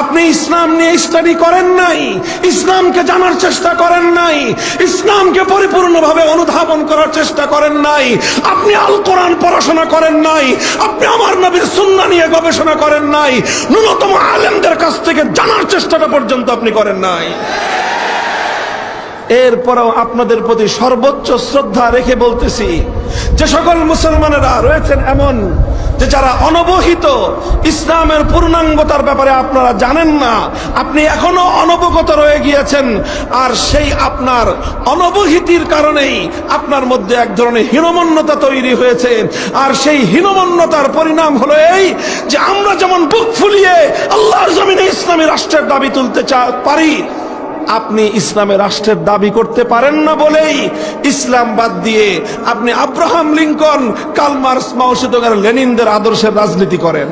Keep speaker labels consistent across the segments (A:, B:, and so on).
A: আপনি ইসলাম নিয়ে স্টাডি করেন নাই, ইসলামকে জানার চেষ্টা করেন নাই, ইসলামকে পরিপূর্ণভাবে অনুধাবন করার চেষ্টা করেন নাই, আপনি আল কোরআন পড়াশোনা করেন নাই, আপনি আমার নবীর সুন্নাহ নিয়ে গবেষণা করেন নাই, ন্যূনতম আলেমদের কাছ থেকে জানার চেষ্টাটা পর্যন্ত আপনি করেন নাই। এরপরেও আপনাদের প্রতি সর্বোচ্চ শ্রদ্ধা রেখে বলতেছি, যে সকল মুসলমানেরা রয়েছেন এমন যে যারা অনবহিত, ইসলামের পূর্ণাঙ্গতার ব্যাপারে আপনারা জানেন না, আপনি এখনো অনবগত রয়ে গিয়েছেন, আর সেই আপনার অনবহিতির কারণেই আপনার মধ্যে এক ধরনের হীনমন্যতা তৈরি হয়েছে। আর সেই হীনমন্যতার পরিণাম হলো এই যে আমরা যেমন বুক ফুলিয়ে আল্লাহর জমিনে ইসলামী রাষ্ট্রের দাবি তুলতে পারি, আপনি ইসলামের রাষ্ট্রের দাবি করতে পারেন না বলেই ইসলাম বাদ দিয়ে আপনি আব্রাহাম লিঙ্কন, কার্ল মার্কস, মাও সেতুং, লেনিনদের আদর্শের রাজনীতি করেন।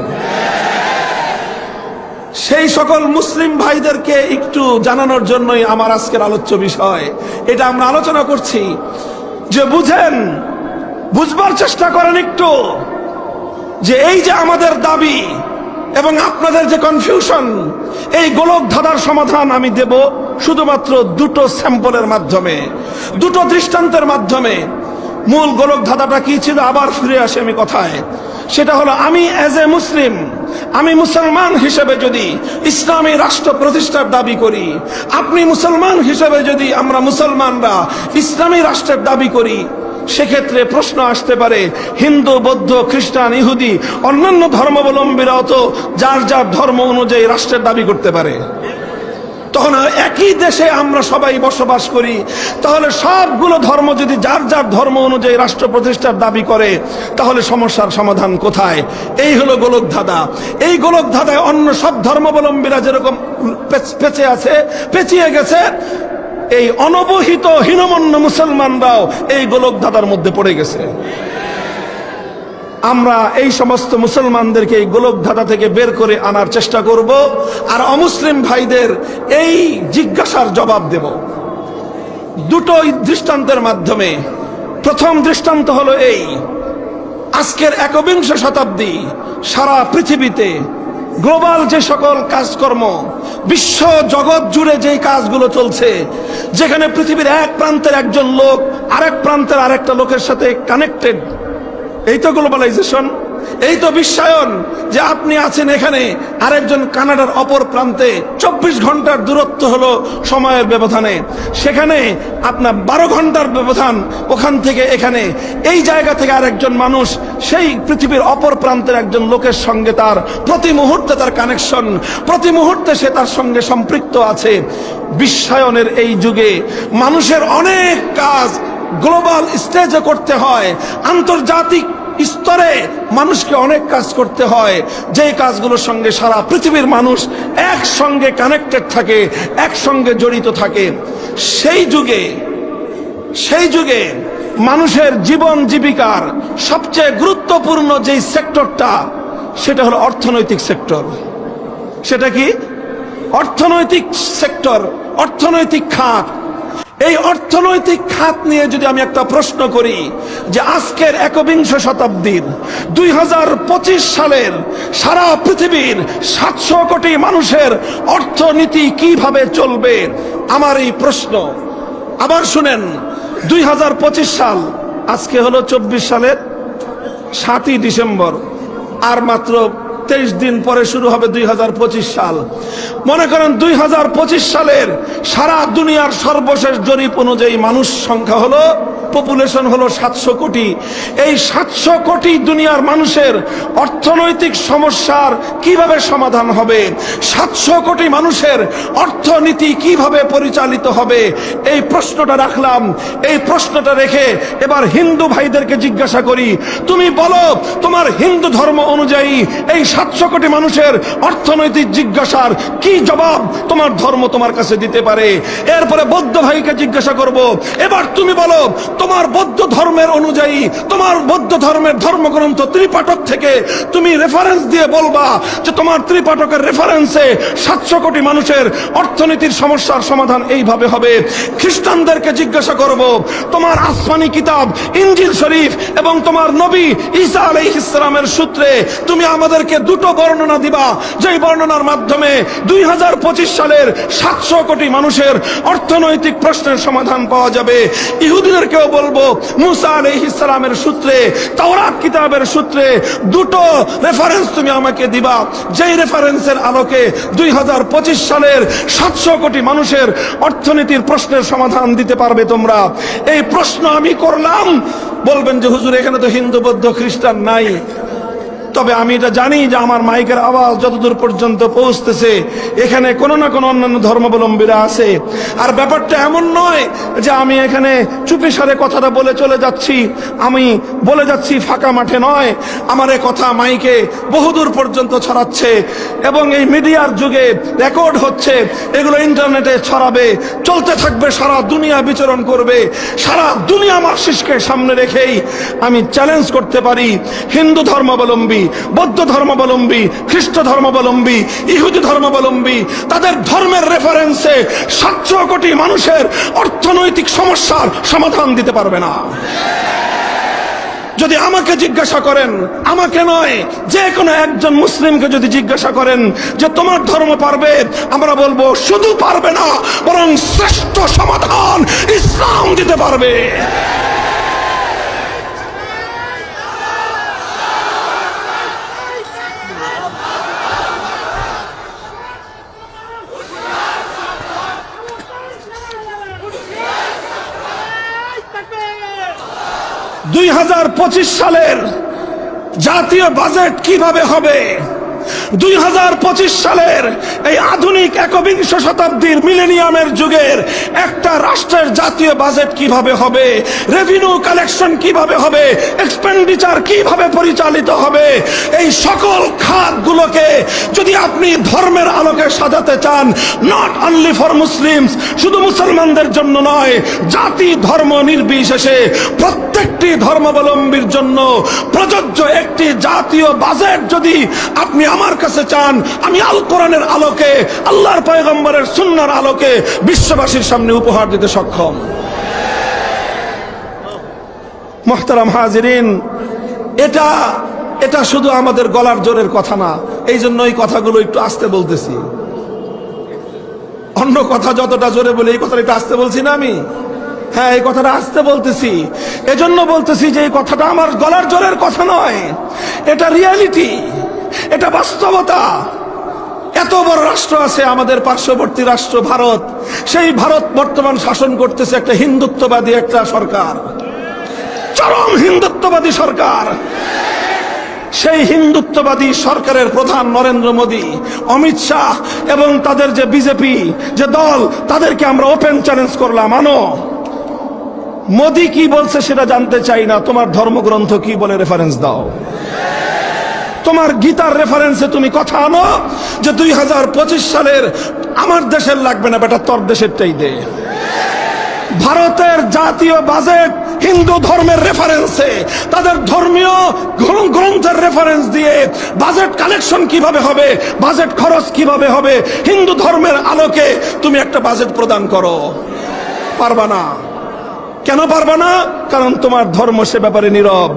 A: সেই সকল মুসলিম ভাইদেরকে একটু জানানোর জন্যই আমার আজকের আলোচ্য বিষয়। এটা আমরা আলোচনা করছি যে বুঝেন, বুঝবার চেষ্টা করেন একটু, যে এই যে আমাদের দাবি এবং আপনাদের যে কনফিউশন, এই গোলক ধাঁধার সমাধান আমি দেব শুধুমাত্র দুটো স্যাম্পলের মাধ্যমে, দুটো দৃষ্টান্তের মাধ্যমে। মূল গোলক ধাঁধাটা কি ছিল, আবার ফিরে আসি আমি কথায়। সেটা হলো, আমি অ্যাজ এ মুসলিম, আমি মুসলমান হিসেবে যদি ইসলামী রাষ্ট্র প্রতিষ্ঠার দাবি করি, আপনি মুসলমান হিসেবে যদি আমরা মুসলমানরা ইসলামী রাষ্ট্রের দাবি করি, সেক্ষেত্রে প্রশ্ন আসতে পারে, হিন্দু, বৌদ্ধ, খ্রিস্টান, ইহুদি, অন্যান্য ধর্মাবলম্বীরাও তো যার যার ধর্ম অনুযায়ী রাষ্ট্রের দাবি করতে পারে। তখন একই দেশে আমরা সবাই বসবাস করি, তাহলে সবগুলো ধর্ম যদি যার যার ধর্ম অনুযায়ী রাষ্ট্র প্রতিষ্ঠার দাবি করে, তাহলে সমস্যার সমাধান কোথায়? এই হলো গোলক ধাঁধা। এই গোলক ধাঁধায় অন্য সব ধর্মাবলম্বীরা যেরকম পেঁচিয়ে গেছে, এই অনবহিত হীনমন্য মুসলমানরাও এই গোলক ধাঁধার মধ্যে পড়ে গেছে। আমরা এই সমস্ত মুসলমানদেরকে এই গোলক ধাঁধা থেকে বের করে আনার চেষ্টা করব, আর অমুসলিম ভাইদের এই জিজ্ঞাসার জবাব দেব দুটো দৃষ্টান্তের মাধ্যমে। প্রথম দৃষ্টান্ত হলো এই, আজকের একবিংশ শতাব্দী সারা পৃথিবীতে গ্লোবাল যে সকল কাজকর্ম, বিশ্ব জগৎ জুড়ে যেই কাজগুলো চলছে, যেখানে পৃথিবীর এক প্রান্তের একজন লোক আরেক প্রান্তের আরেকটা লোকের সাথে কানেক্টেড, এই তো গ্লোবালাইজেশন, এই তো বিশ্বায়ন, যে আপনি আছেন এখানে, আরেকজন কানাডার অপর প্রান্তে, 24 ঘন্টার দূরত্ব হলো সময়ের ব্যবধানে, সেখানে আপনার 12 ঘন্টার ব্যবধান ওখান থেকে এখানে। এই জায়গা থেকে আরেকজন মানুষ সেই পৃথিবীর অপর প্রান্তের একজন লোকের সঙ্গে তার প্রতি মুহূর্তে তার কানেকশন, প্রতি মুহূর্তে সে তার সঙ্গে সম্পৃক্ত আছে। বিশ্বায়নের এই যুগে মানুষের অনেক কাজ গ্লোবাল স্টেজে করতে হয়, আন্তর্জাতিক স্তরে মানুষকে অনেক কাজ করতে হয়, যে কাজগুলোর সঙ্গে সারা পৃথিবীর মানুষ একসঙ্গে কানেক্টেড থাকে, একসঙ্গে জড়িত থাকে। সেই যুগে মানুষের জীবন জীবিকার সবচেয়ে গুরুত্বপূর্ণ যে সেক্টরটা, সেটা হলো অর্থনৈতিক সেক্টর। সেটা কি? অর্থনৈতিক সেক্টর, অর্থনৈতিক খাত। এই অর্থনৈতিক খাত নিয়ে যদি আমি একটা প্রশ্ন করি, যে আজকের একবিংশ শতাব্দীর 2025 সালের সারা পৃথিবীর 700 কোটি মানুষের অর্থনীতি কিভাবে চলবে, আমার এই প্রশ্ন। আবার শুনেন, 2025 সাল, আজকে হলো 24 সালের 7ই ডিসেম্বর, আর মাত্র 23 দিন পরে শুরু হবে 2025 সাল। মনে করেন 2025 সালের সারা দুনিয়ার সর্বশেষ জরিপ অনুযায়ী মানুষ সংখ্যা হলো, পপুলেশন হলো 700 কোটি। এই 700 কোটি দুনিয়ার মানুষের অর্থনৈতিক সমস্যার কিভাবে সমাধান হবে, 700 কোটি মানুষের অর্থনীতি কিভাবে পরিচালিত হবে, এই প্রশ্নটা রাখলাম। এই প্রশ্নটা রেখে এবার হিন্দু ভাইদেরকে জিজ্ঞাসা করি, তুমি বলো তোমার হিন্দু ধর্ম অনুযায়ী এই 700 কোটি মানুষের অর্থনৈতিক জিজ্ঞাসার কি জবাব তোমার ধর্ম তোমার কাছে দিতে পারে। এরপরে বৌদ্ধ ভাইকে জিজ্ঞাসা করব, এবার তুমি বলো তোমার বৌদ্ধ ধর্মের অনুযায়ী তোমার বৌদ্ধ ধর্মের ধর্মগ্রন্থ ত্রিপাঠক থেকে তুমি রেফারেন্স দিয়ে বলবা যে তোমার ত্রিপাঠকের রেফারেন্সে 700 কোটি মানুষের অর্থনীতির সমস্যার সমাধান এইভাবে হবে। খ্রিস্টানদেরকে জিজ্ঞাসা করব, তোমার আসমানি কিতাব ইনজিল শরীফ এবং তোমার নবী ঈসা আলাইহিস সালামের সূত্রে তুমি আমাদেরকে দুটো বর্ণনা দিবা, যেই বর্ণনার মাধ্যমে 2025 সালের 700 কোটি মানুষের অর্থনৈতিক প্রশ্নের সমাধান পাওয়া যাবে। ইহুদিদেরকেও বলবো, মুসা আলাইহিস সালামের সূত্রে, তাওরাত কিতাবের সূত্রে দুটো রেফারেন্স তুমি আমাকে দিবা, যেই রেফারেন্সের আলোকে 2025 সালের 700 কোটি মানুষের অর্থনীতির প্রশ্নের সমাধান দিতে পারবে তোমরা। এই প্রশ্ন আমি করলাম, বলবেন যে হুজুর এখানে তো হিন্দু বৌদ্ধ খ্রিস্টান নাই। তবে আমি এটা জানি যে আমার মাইকের আওয়াজ যতদূর পর্যন্ত পৌঁছতেছে এখানে কোনো না কোনো অন্যান্য ধর্মাবলম্বীরা আছে। আর ব্যাপারটা এমন নয় যে আমি এখানে চুপি সারে কথাটা বলে চলে যাচ্ছি, আমি বলে যাচ্ছি ফাঁকা মাঠে নয়। আমার এই কথা মাইকে বহুদূর পর্যন্ত ছড়াচ্ছে এবং এই মিডিয়ার যুগে রেকর্ড হচ্ছে, এগুলো ইন্টারনেটে ছড়াবে, চলতে থাকবে, সারা দুনিয়া বিচরণ করবে। সারা দুনিয়া মার্কসিস্টকে সামনে রেখেই আমি চ্যালেঞ্জ করতে পারি, হিন্দু ধর্মাবলম্বী, বৌদ্ধ ধর্মাবলম্বী, খ্রিস্ট ধর্মাবলম্বী, ইহুদি ধর্মাবলম্বী, তাদের ধর্মের রেফারেন্সে 700 কোটি মানুষের অর্থনৈতিক সমস্যার সমাধান দিতে পারবে না। যদি আমাকে জিজ্ঞাসা করেন, আমাকে নয়, যে কোনো একজন মুসলিমকে যদি জিজ্ঞাসা করেন যে তোমার ধর্ম পারবে, আমরা বলবো শুধু পারবে না, বরং শ্রেষ্ঠ সমাধান ইসলাম দিতে পারবে। 2025 সালের জাতীয় বাজেট কিভাবে হবে, 2025 সালের এই আধুনিক একবিংশ শতাব্দীর মিলেনিয়ামের যুগের একটা রাষ্ট্রের জাতীয় বাজেট কিভাবে হবে, রেভিনিউ কালেকশন কিভাবে হবে, এক্সপেন্ডিচার কিভাবে পরিচালিত হবে, এই সকল খাতগুলোকে যদি আপনি ধর্মের আলোকে সাজাতে চান, নট অনলি ফর মুসলিমস, শুধু মুসলমানদের জন্য নয়, জাতি ধর্ম নির্বিশেষে প্রত্যেকটি ধর্মাবলম্বীর জন্য প্রযোজ্য একটি জাতীয় বাজেট যদি আপনি আমার কাছে চান, আমি আল কোরআনের আলোকে, আল্লাহর পয়গম্বরের সুন্নাহর আলোকে বিশ্ববাসীর সামনে উপহার দিতে সক্ষম। মুহতারাম হাজিরিন, এটা শুধু আমাদের গলার জোরের কথা না, এই জন্য এই কথাগুলো একটু আস্তে বলতেছি। অন্য কথা যতটা জোরে বলি, এই কথাটা একটু আস্তে বলছি না আমি? হ্যাঁ, এই কথাটা আস্তে বলতেছি। এজন্য বলতেছি যে এই কথাটা আমার গলার জোরের কথা নয়, এটা রিয়ালিটি, এটা বাস্তবতা। এত বড় রাষ্ট্র আছে আমাদের পার্শ্ববর্তী রাষ্ট্র ভারত, সেই ভারত বর্তমান শাসন করতেছে একটা হিন্দুত্ববাদী একটা সরকার, চরম হিন্দুত্ববাদী সরকার। সেই হিন্দুত্ববাদী সরকারের প্রধান নরেন্দ্র মোদী, অমিত শাহ এবং তাদের যে বিজেপি যে দল, তাদেরকে আমরা ওপেন চ্যালেঞ্জ করলাম, আনো, মোদী কি বলছে সেটা জানতে চাই না, তোমার ধর্মগ্রন্থ কি বলে রেফারেন্স দাও। তোমার গীতার রেফারেন্সে তুমি কথা আনো যে 2025 সালের আমার দেশের লাগবে না, বেটা তোর দেশেরটাই দে। ভারতের জাতীয় বাজেট হিন্দু ধর্মের রেফারেন্সে, তাদের ধর্মীয় গ্রন্থের রেফারেন্স দিয়ে বাজেট কালেকশন কিভাবে হবে, বাজেট খরচ কিভাবে হবে, হিন্দু ধর্মের আলোকে তুমি একটা বাজেট প্রদান করো। পারবা না। কেন পারবা না? কারণ তোমার ধর্ম সে ব্যাপারে নীরব।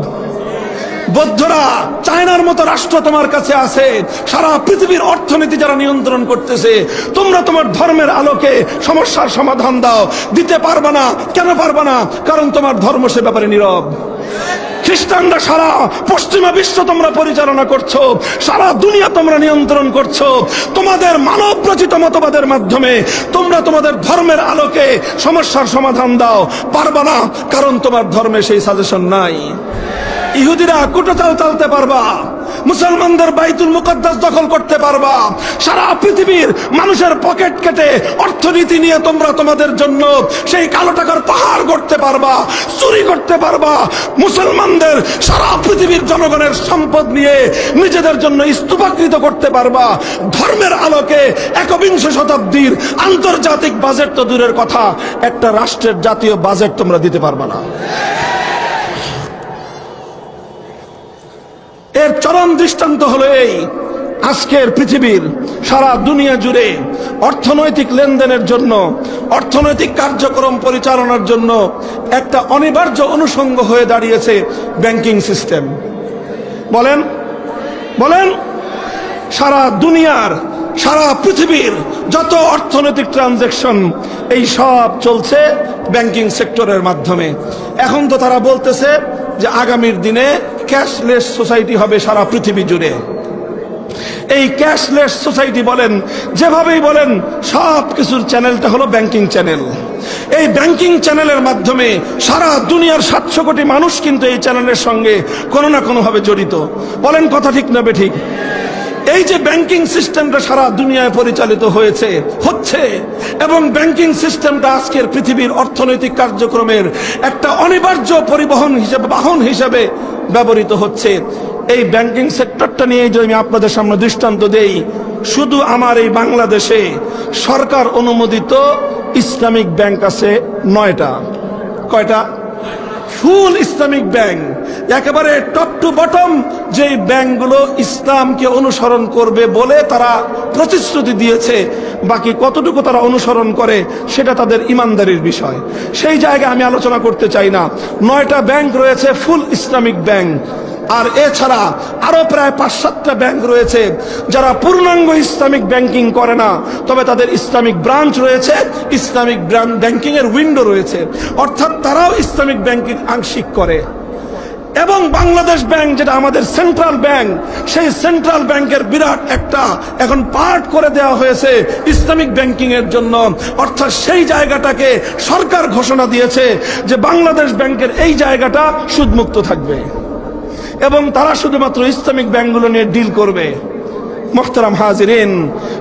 A: বৌদ্ধরা, চায়নার মতো রাষ্ট্র তোমার কাছে আছে, সারা পৃথিবীর অর্থনীতি যারা নিয়ন্ত্রণ করতেছে, তোমরা তোমার ধর্মের আলোকে সমস্যার সমাধান দাও, দিতে পারবা না। কেন পারবা না? কারণ তোমার ধর্ম সে ব্যাপারে নীরব। খ্রিস্টানরা সারা পশ্চিমা বিশ্ব তোমরা পরিচালনা করছো, সারা দুনিয়া তোমরা নিয়ন্ত্রণ করছো, তোমাদের মানব রচিত মতবাদের মাধ্যমে তোমরা তোমাদের ধর্মের আলোকে সমস্যার সমাধান দাও। পারবা না, কারণ তোমার ধর্মে সেই সাজেশন নাই। ইহুদিরা কুটো চাল চালতে পারবা, মুসলমানদের বাইতুল মুকদ্দাস দখল করতে পারবা, সারা পৃথিবীর মানুষের পকেট কেটে অর্থনীতি নিয়ে তোমরা তোমাদের জন্য সেই কালো টাকার পাহাড় করতে পারবা, চুরি করতে পারবা, মুসলমানদের সারা পৃথিবীর জনগণের সম্পদ নিয়ে নিজেদের জন্য স্তূপাকৃত করতে পারবা। ধর্মের আলোকে একবিংশ শতাব্দীর আন্তর্জাতিক বাজেট তো দূরের কথা, একটা রাষ্ট্রের জাতীয় বাজেট তোমরা দিতে পারবা না। এর চরম দৃষ্টান্ত হলো এই, আজকের পৃথিবীর সারা দুনিয়া জুড়ে অর্থনৈতিক লেনদেনের জন্য, অর্থনৈতিক কার্যক্রম পরিচালনার জন্য একটা অনিবার্য অনুষঙ্গ হয়ে দাঁড়িয়েছে ব্যাংকিং সিস্টেম। বলেন বলেন, সারা দুনিয়ার, সারা পৃথিবীর যত অর্থনৈতিক ট্রানজাকশন এই সব চলছে ব্যাংকিং সেক্টরের মাধ্যমে। এখন তো তারা বলতেছে যে আগামীর দিনে ক্যাশলেস সোসাইটি হবে সারা পৃথিবী জুড়ে। এই ক্যাশলেস সোসাইটি বলেন, যেভাবেই বলেন, সব কিছুর চ্যানেলটা হলো ব্যাংকিং চ্যানেল। এই ব্যাংকিং চ্যানেলের মাধ্যমে সারা দুনিয়ার 700 কোটি মানুষ কিন্তু এই চ্যানেলের সঙ্গে কোনো না কোনো ভাবে জড়িত। বলেন কথা ঠিক না বেঠিক? এই যে ব্যাংকিং সিস্টেমটা সারা দুনিয়ায় পরিচালিত হচ্ছে এবং ব্যাংকিং সিস্টেমটা আজকের পৃথিবীর অর্থনৈতিক কার্যক্রমের একটা অনিবার্য পরিবহন হিসেবে, বাহন হিসেবে ব্যবহৃত হচ্ছে। এই ব্যাংকিং সেক্টরটা নিয়ে যদি আমি আপনাদের সামনে দৃষ্টান্ত দেই, শুধু আমার এই বাংলাদেশে সরকার অনুমোদিত ইসলামিক ব্যাংক আছে 9টা। কয়টা? ফুল ইসলামিক ব্যাংক, একেবারে টপ টু বটম যে ব্যাংকগুলো ইসলামকে অনুসরণ করবে বলে তারা প্রতিশ্রুতি দিয়েছে। বাকি কতটুকু তারা অনুসরণ করে সেটা তাদের ইমানদারির বিষয়, সেই জায়গায় আমি আলোচনা করতে চাই না। 9টা ব্যাংক রয়েছে ফুল ইসলামিক ব্যাংক। আর এছাড়া আরো প্রায় 5-7টা ব্যাংক রয়েছে যারা পূর্ণাঙ্গ ইসলামিক ব্যাংকিং করে না, তবে তাদের ইসলামিক ব্রাঞ্চ রয়েছে, ইসলামিক ব্যাংকিং এর উইন্ডো রয়েছে, অর্থাৎ তারাও ইসলামিক ব্যাংকিং আংশিক করে। এবং বাংলাদেশ ব্যাংক, যেটা আমাদের সেন্ট্রাল ব্যাংক, সেই সেন্ট্রাল ব্যাংকের বিরাট একটা এখন পার্ট করে দেওয়া হয়েছে ইসলামিক ব্যাংকিং এর জন্য। অর্থাৎ সেই জায়গাটাকে সরকার ঘোষণা দিয়েছে যে বাংলাদেশ ব্যাংকের এই জায়গাটা সুদমুক্ত থাকবে এবং তারা শুধুমাত্র ইসলামিক ব্যাংকগুলো নিয়ে ডিল করবে। মোহতারাম হাজিরিন,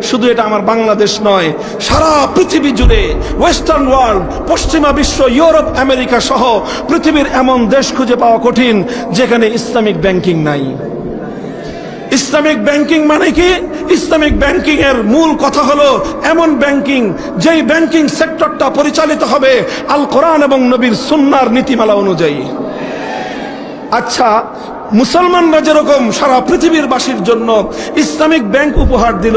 A: শুধু এটা আমার বাংলাদেশ নয়, সারা পৃথিবী জুড়ে ওয়েস্টার্ন ওয়ার্ল্ড, পশ্চিমা বিশ্ব, ইউরোপ, আমেরিকা সহ পৃথিবীর এমন দেশ খুঁজে পাওয়া কঠিন যেখানে ইসলামিক ব্যাংকিং নাই। ইসলামিক ব্যাংকিং মানে কি? ইসলামিক ব্যাংকিং এর মূল কথা হলো এমন ব্যাংকিং যেই ব্যাংকিং সেক্টরটা পরিচালিত হবে আল কোরআন এবং নবীর সুন্নাহর নীতিমালা অনুযায়ী। আচ্ছা, মুসলমানরা যেরকম সারা পৃথিবীর বাসীর জন্য ইসলামিক ব্যাংক উপহার দিল,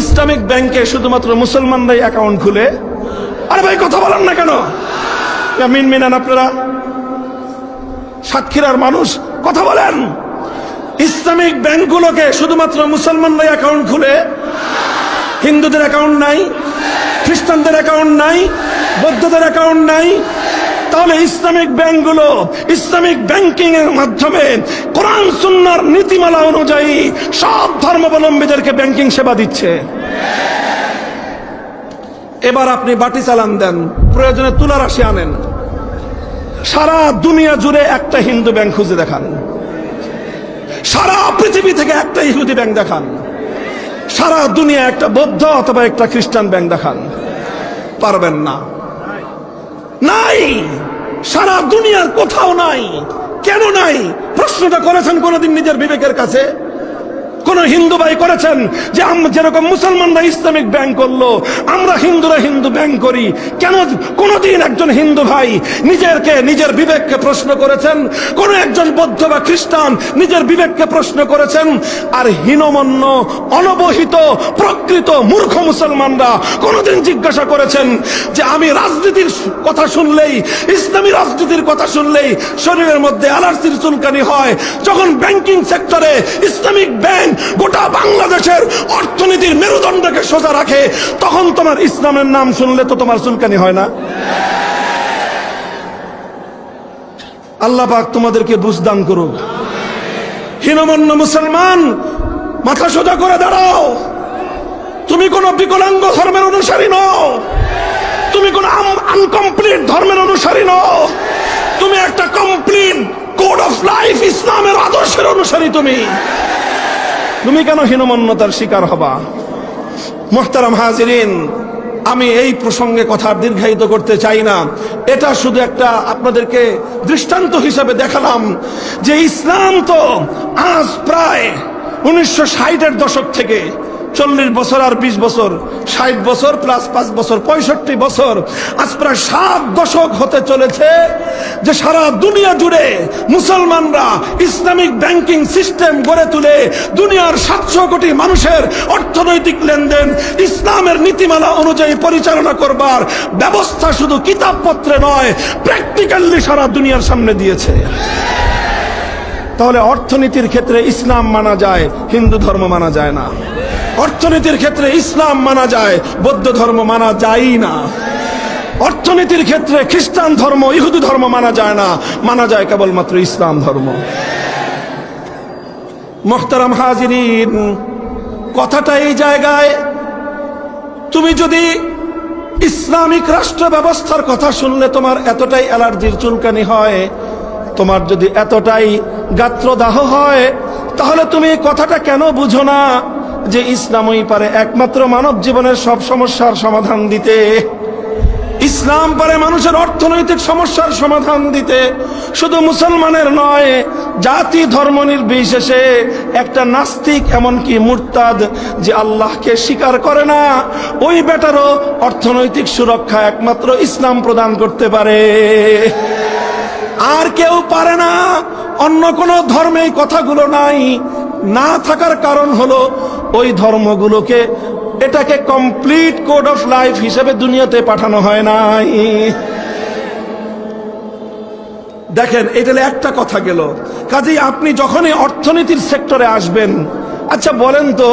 A: ইসলামিক ব্যাংকে শুধুমাত্র মুসলমানরাই অ্যাকাউন্ট খুলে? আরে ভাই কথা বলেন না কেন? মিনমিনান আপনারা, সাতক্ষীরার মানুষ কথা বলেন। ইসলামিক ব্যাংকগুলোকে শুধুমাত্র মুসলমানরাই অ্যাকাউন্ট খুলে? হিন্দুদের অ্যাকাউন্ট নাই, খ্রিস্টানদের অ্যাকাউন্ট নাই, বৌদ্ধদের অ্যাকাউন্ট নাই? তাহলে ইসলামিক ব্যাংকগুলো ইসলামিক ব্যাংকিং এর মাধ্যমে কোরআন সুন্নাহর নীতিমালা অনুযায়ী সব ধর্মাবলম্বীদেরকে ব্যাংকিং সেবা দিচ্ছে। এবার আপনি বাটি চালান দেন, প্রয়োজনে তুলা রাশি আনেন, সারা দুনিয়া জুড়ে একটা হিন্দু ব্যাংক খুঁজে দেখান, সারা পৃথিবী থেকে একটা ইহুদি ব্যাংক দেখান, সারা দুনিয়া একটা বৌদ্ধ অথবা একটা খ্রিস্টান ব্যাংক দেখান, পারবেন না। নাই, সারা দুনিয়ার কোথাও নাই। কেন নাই? প্রশ্নটা করেছেন কোনদিন নিজের বিবেকের কাছে? কোন হিন্দু ভাই করেছেন যে যেরকম মুসলমানরা ইসলামিক ব্যাংক করলো আমরা হিন্দুরা হিন্দু ব্যাংক করি? কেন কোনদিন একজন হিন্দু ভাই নিজের বিবেককে প্রশ্ন করেছেন? কোন একজন বৌদ্ধ বা খ্রিস্টান নিজের বিবেককে প্রশ্ন করেছেন? আর হীনমন্য, অনবহিত, প্রকৃত মূর্খ মুসলমানরা কোনদিন জিজ্ঞাসা করেছেন যে আমি রাজনীতির কথা শুনলেই, ইসলামী রাজনীতির কথা শুনলেই শরীরের মধ্যে অ্যালার্জির চুলকানি হয়, যখন ব্যাংকিং সেক্টরে ইসলামিক ব্যাংক গোটা বাংলাদেশের অর্থনীতির মেরুদণ্ডকে সোজা রাখে, তখন তোমার ইসলামের নাম শুনলে তো তোমার চুলকানি হয় না? আল্লাহ পাক তোমাদেরকে বুঝদান করুক। হীনমন্য মুসলমান, মাথা সোজা করে দাঁড়াও। তুমি কোন বিকলাঙ্গ ধর্মের অনুসারী নও, তুমি কোন আনকমপ্লিট ধর্মের অনুসারী নও, তুমি একটা কমপ্লিট কোড অফ লাইফ ইসলামের আদর্শের অনুসারী। তুমি তুমি কেন হীনমন্যতার শিকার হবা? মুহতারাম হাজিরিন, আমি এই প্রসঙ্গে কথা দীর্ঘায়িত করতে চাই না। এটা শুধু একটা আপনাদেরকে দৃষ্টান্ত হিসাবে দেখালাম যে ইসলাম তো আজ প্রায় 1960-এর দশক থেকে 40 বছর আর 20 বছর, 60 বছর প্লাস 5 বছর, 65 বছর, আজ প্রায় 7 দশক হতে চলেছে যে সারা দুনিয়া জুড়ে মুসলমানরা ইসলামিক ব্যাংকিং সিস্টেম গড়ে তুলে দুনিয়ার 700 কোটি মানুষের অর্থনৈতিক লেনদেন ইসলামের নীতিমালা অনুযায়ী পরিচালনা করবার ব্যবস্থা শুধু কিতাবপত্রে নয়, প্র্যাকটিক্যালি সারা দুনিয়ার সামনে দিয়েছে। তাহলে অর্থনীতির ক্ষেত্রে ইসলাম মানা যায়, হিন্দু ধর্ম মানা যায় না। অর্থনীতির ক্ষেত্রে ইসলাম মানা যায়, বৌদ্ধ ধর্ম মানা যায় না। অর্থনীতির ক্ষেত্রে খ্রিস্টান ধর্ম, ইহুদি ধর্ম মানা যায় না, মানা যায় কেবলমাত্র ইসলাম ধর্ম। মুহতারাম হাজিরিন, কথাটা এই জায়গায়, তুমি যদি ইসলামিক রাষ্ট্র ব্যবস্থার কথা শুনলে তোমার এতটাই অ্যালার্জির চুলকানি হয়, তোমার যদি এতটাই গাত্রদাহ হয়, তাহলে তুমি কথাটা কেন বুঝো না যে ইসলামই পারে একমাত্র মানব জীবনের সব সমস্যার সমাধান দিতে। ইসলাম পারে মানুষের অর্থনৈতিক সমস্যার সমাধান দিতে। শুধু মুসলমানের নয়, জাতি ধর্ম নির্বিশেষে একটা নাস্তিক, এমনকি মুরতাদ যে আল্লাহকে স্বীকার করে না, ওই বেটারও অর্থনৈতিক সুরক্ষা একমাত্র ইসলাম প্রদান করতে পারে, আর কেউ পারে না। অন্য কোন ধর্মে এই কথাগুলো নাই। না থাকার কারণ হলো ওই ধর্মগুলোকে এটাকে কমপ্লিট কোড অফ লাইফ হিসেবে দুনিয়াতে পাঠানো হয় নাই। দেখেন, এটা একটা কথা গেল। কাজেই আপনি যখনই অর্থনীতির সেক্টরে আসবেন, আচ্ছা বলেন তো,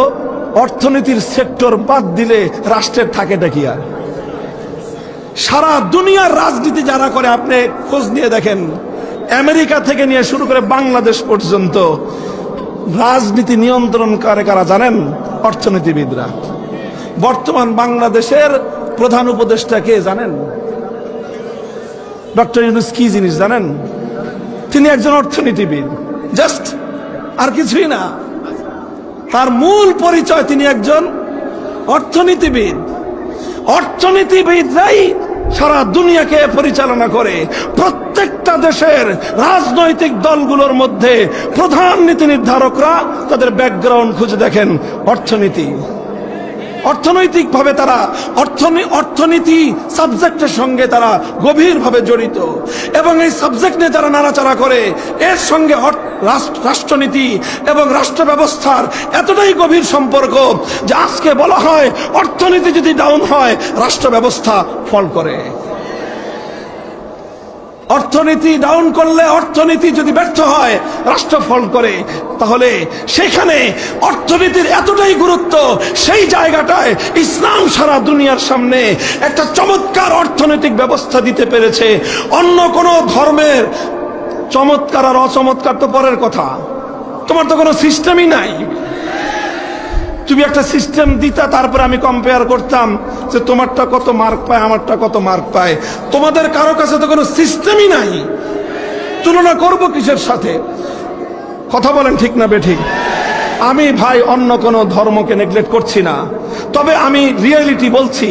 A: অর্থনীতির সেক্টর বাদ দিলে রাষ্ট্রের থাকেটা কি? আর সারা দুনিয়ার রাজনীতি যারা করে আপনি খোঁজ নিয়ে দেখেন, আমেরিকা থেকে নিয়ে শুরু করে বাংলাদেশ পর্যন্ত রাজনীতি নিয়ন্ত্রণ করে কারা জানেন? অর্থনীতিবিদরা। বর্তমান বাংলাদেশের প্রধান উপদেষ্টা কে জানেন? ডক্টর ইউনূস। কি জিনিস জানেন? তিনি একজন অর্থনীতিবিদ, জাস্ট, আর কিছুই না। তার মূল পরিচয় তিনি একজন অর্থনীতিবিদ। অর্থনীতিবিদরাই সারা দুনিয়াকে পরিচালনা করে। প্রত্যেকটা দেশের রাজনৈতিক দলগুলোর মধ্যে প্রধান নীতি নির্ধারকরা তাদের ব্যাকগ্রাউন্ড খুঁজে দেখেন অর্থনীতি। অর্থনৈতিকভাবে তারা অর্থনীতি সাবজেক্টের সঙ্গে তারা গভীরভাবে জড়িত, এবং এই সাবজেক্ট নিয়ে যারা নাড়াচাড়া করে, এর সঙ্গে রাষ্ট্রনীতি এবং রাষ্ট্র ব্যবস্থার এতটাই গভীর সম্পর্ক যে আজকে বলা হয় অর্থনীতি যদি ডাউন হয় রাষ্ট্র ব্যবস্থা ফল করে। অর্থনীতি ডাউন করলে, অর্থনীতি যদি ব্যর্থ হয় রাষ্ট্র ফল করে। তাহলে সেখানে অর্থনীতির এতটাই গুরুত্ব, সেই জায়গাটায় ইসলাম সারা দুনিয়ার সামনে একটা চমৎকার অর্থনৈতিক ব্যবস্থা দিতে পেরেছে। অন্য কোন ধর্মের চমৎকার আর অচমৎকার তো পরের কথা, তোমার তো কোনো সিস্টেমই নাই। তুমি একটা সিস্টেম দিতা, তারপরে আমি কম্পেয়ার করতাম যে তোমারটা কত মার্ক পায়, আমারটা কত মার্ক পায়। তোমাদের কারো কাছে তো কোনো সিস্টেমই নাই, তুলনা করব কিসের সাথে? কথা বলেন ঠিক না বেঠিক? আমি ভাই অন্য কোন ধর্মকে নেগলেক্ট করছি না, তবে আমি রিয়েলিটি বলছি।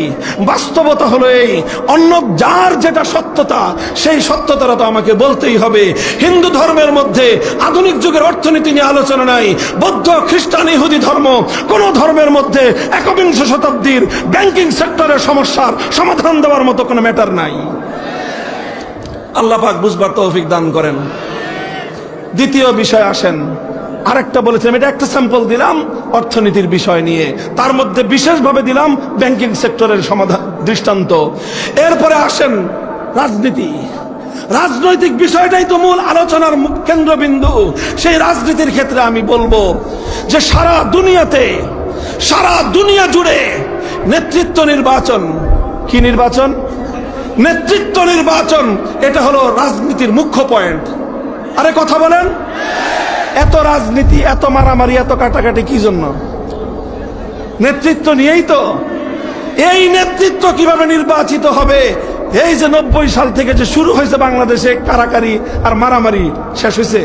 A: বাস্তবতা হলো এই, অন্য যার যেটা সত্যতা, সেই সত্যতাটা তো আমাকে বলতেই হবে। হিন্দু ধর্মের মধ্যে আধুনিক যুগের অর্থনীতি নিয়ে আলোচনা নাই। বৌদ্ধ, খ্রিস্টান, ইহুদি ধর্ম, কোন ধর্মের মধ্যে একবিংশ শতাব্দীর ব্যাংকিং সেক্টরের সমস্যার সমাধান দেওয়ার মতো কোনো ম্যাটার নাই। আল্লাহ পাক বুঝবার তৌফিক দান করেন। দ্বিতীয় বিষয় আসেন, আরেকটা বলেছিলাম, এটা একটা স্যাম্পল দিলাম অর্থনীতির বিষয় নিয়ে, তার মধ্যে বিশেষভাবে দিলাম ব্যাংকিং সেক্টরের সমাধান দৃষ্টান্ত। এরপরে আসেন রাজনীতি। রাজনৈতিক বিষয়টাই তো মূল আলোচনার কেন্দ্রবিন্দু। সেই রাজনীতির ক্ষেত্রে আমি বলবো যে সারা দুনিয়াতে, সারা দুনিয়া জুড়ে নেতৃত্ব নির্বাচন, কি নির্বাচন? নেতৃত্ব নির্বাচন, এটা হলো রাজনীতির মুখ্য পয়েন্ট। আরে কথা বলেন, এত রাজনীতি, এত মারামারি, এত কাটাকাটি কি জন্য? নেতৃত্ব নিয়েই তো। এই নেতৃত্ব কিভাবে নির্বাচিত হবে? এই যে 90 সাল থেকে যে শুরু হয়েছে বাংলাদেশে কারাকারি আর মারামারি, শেষ হয়েছে?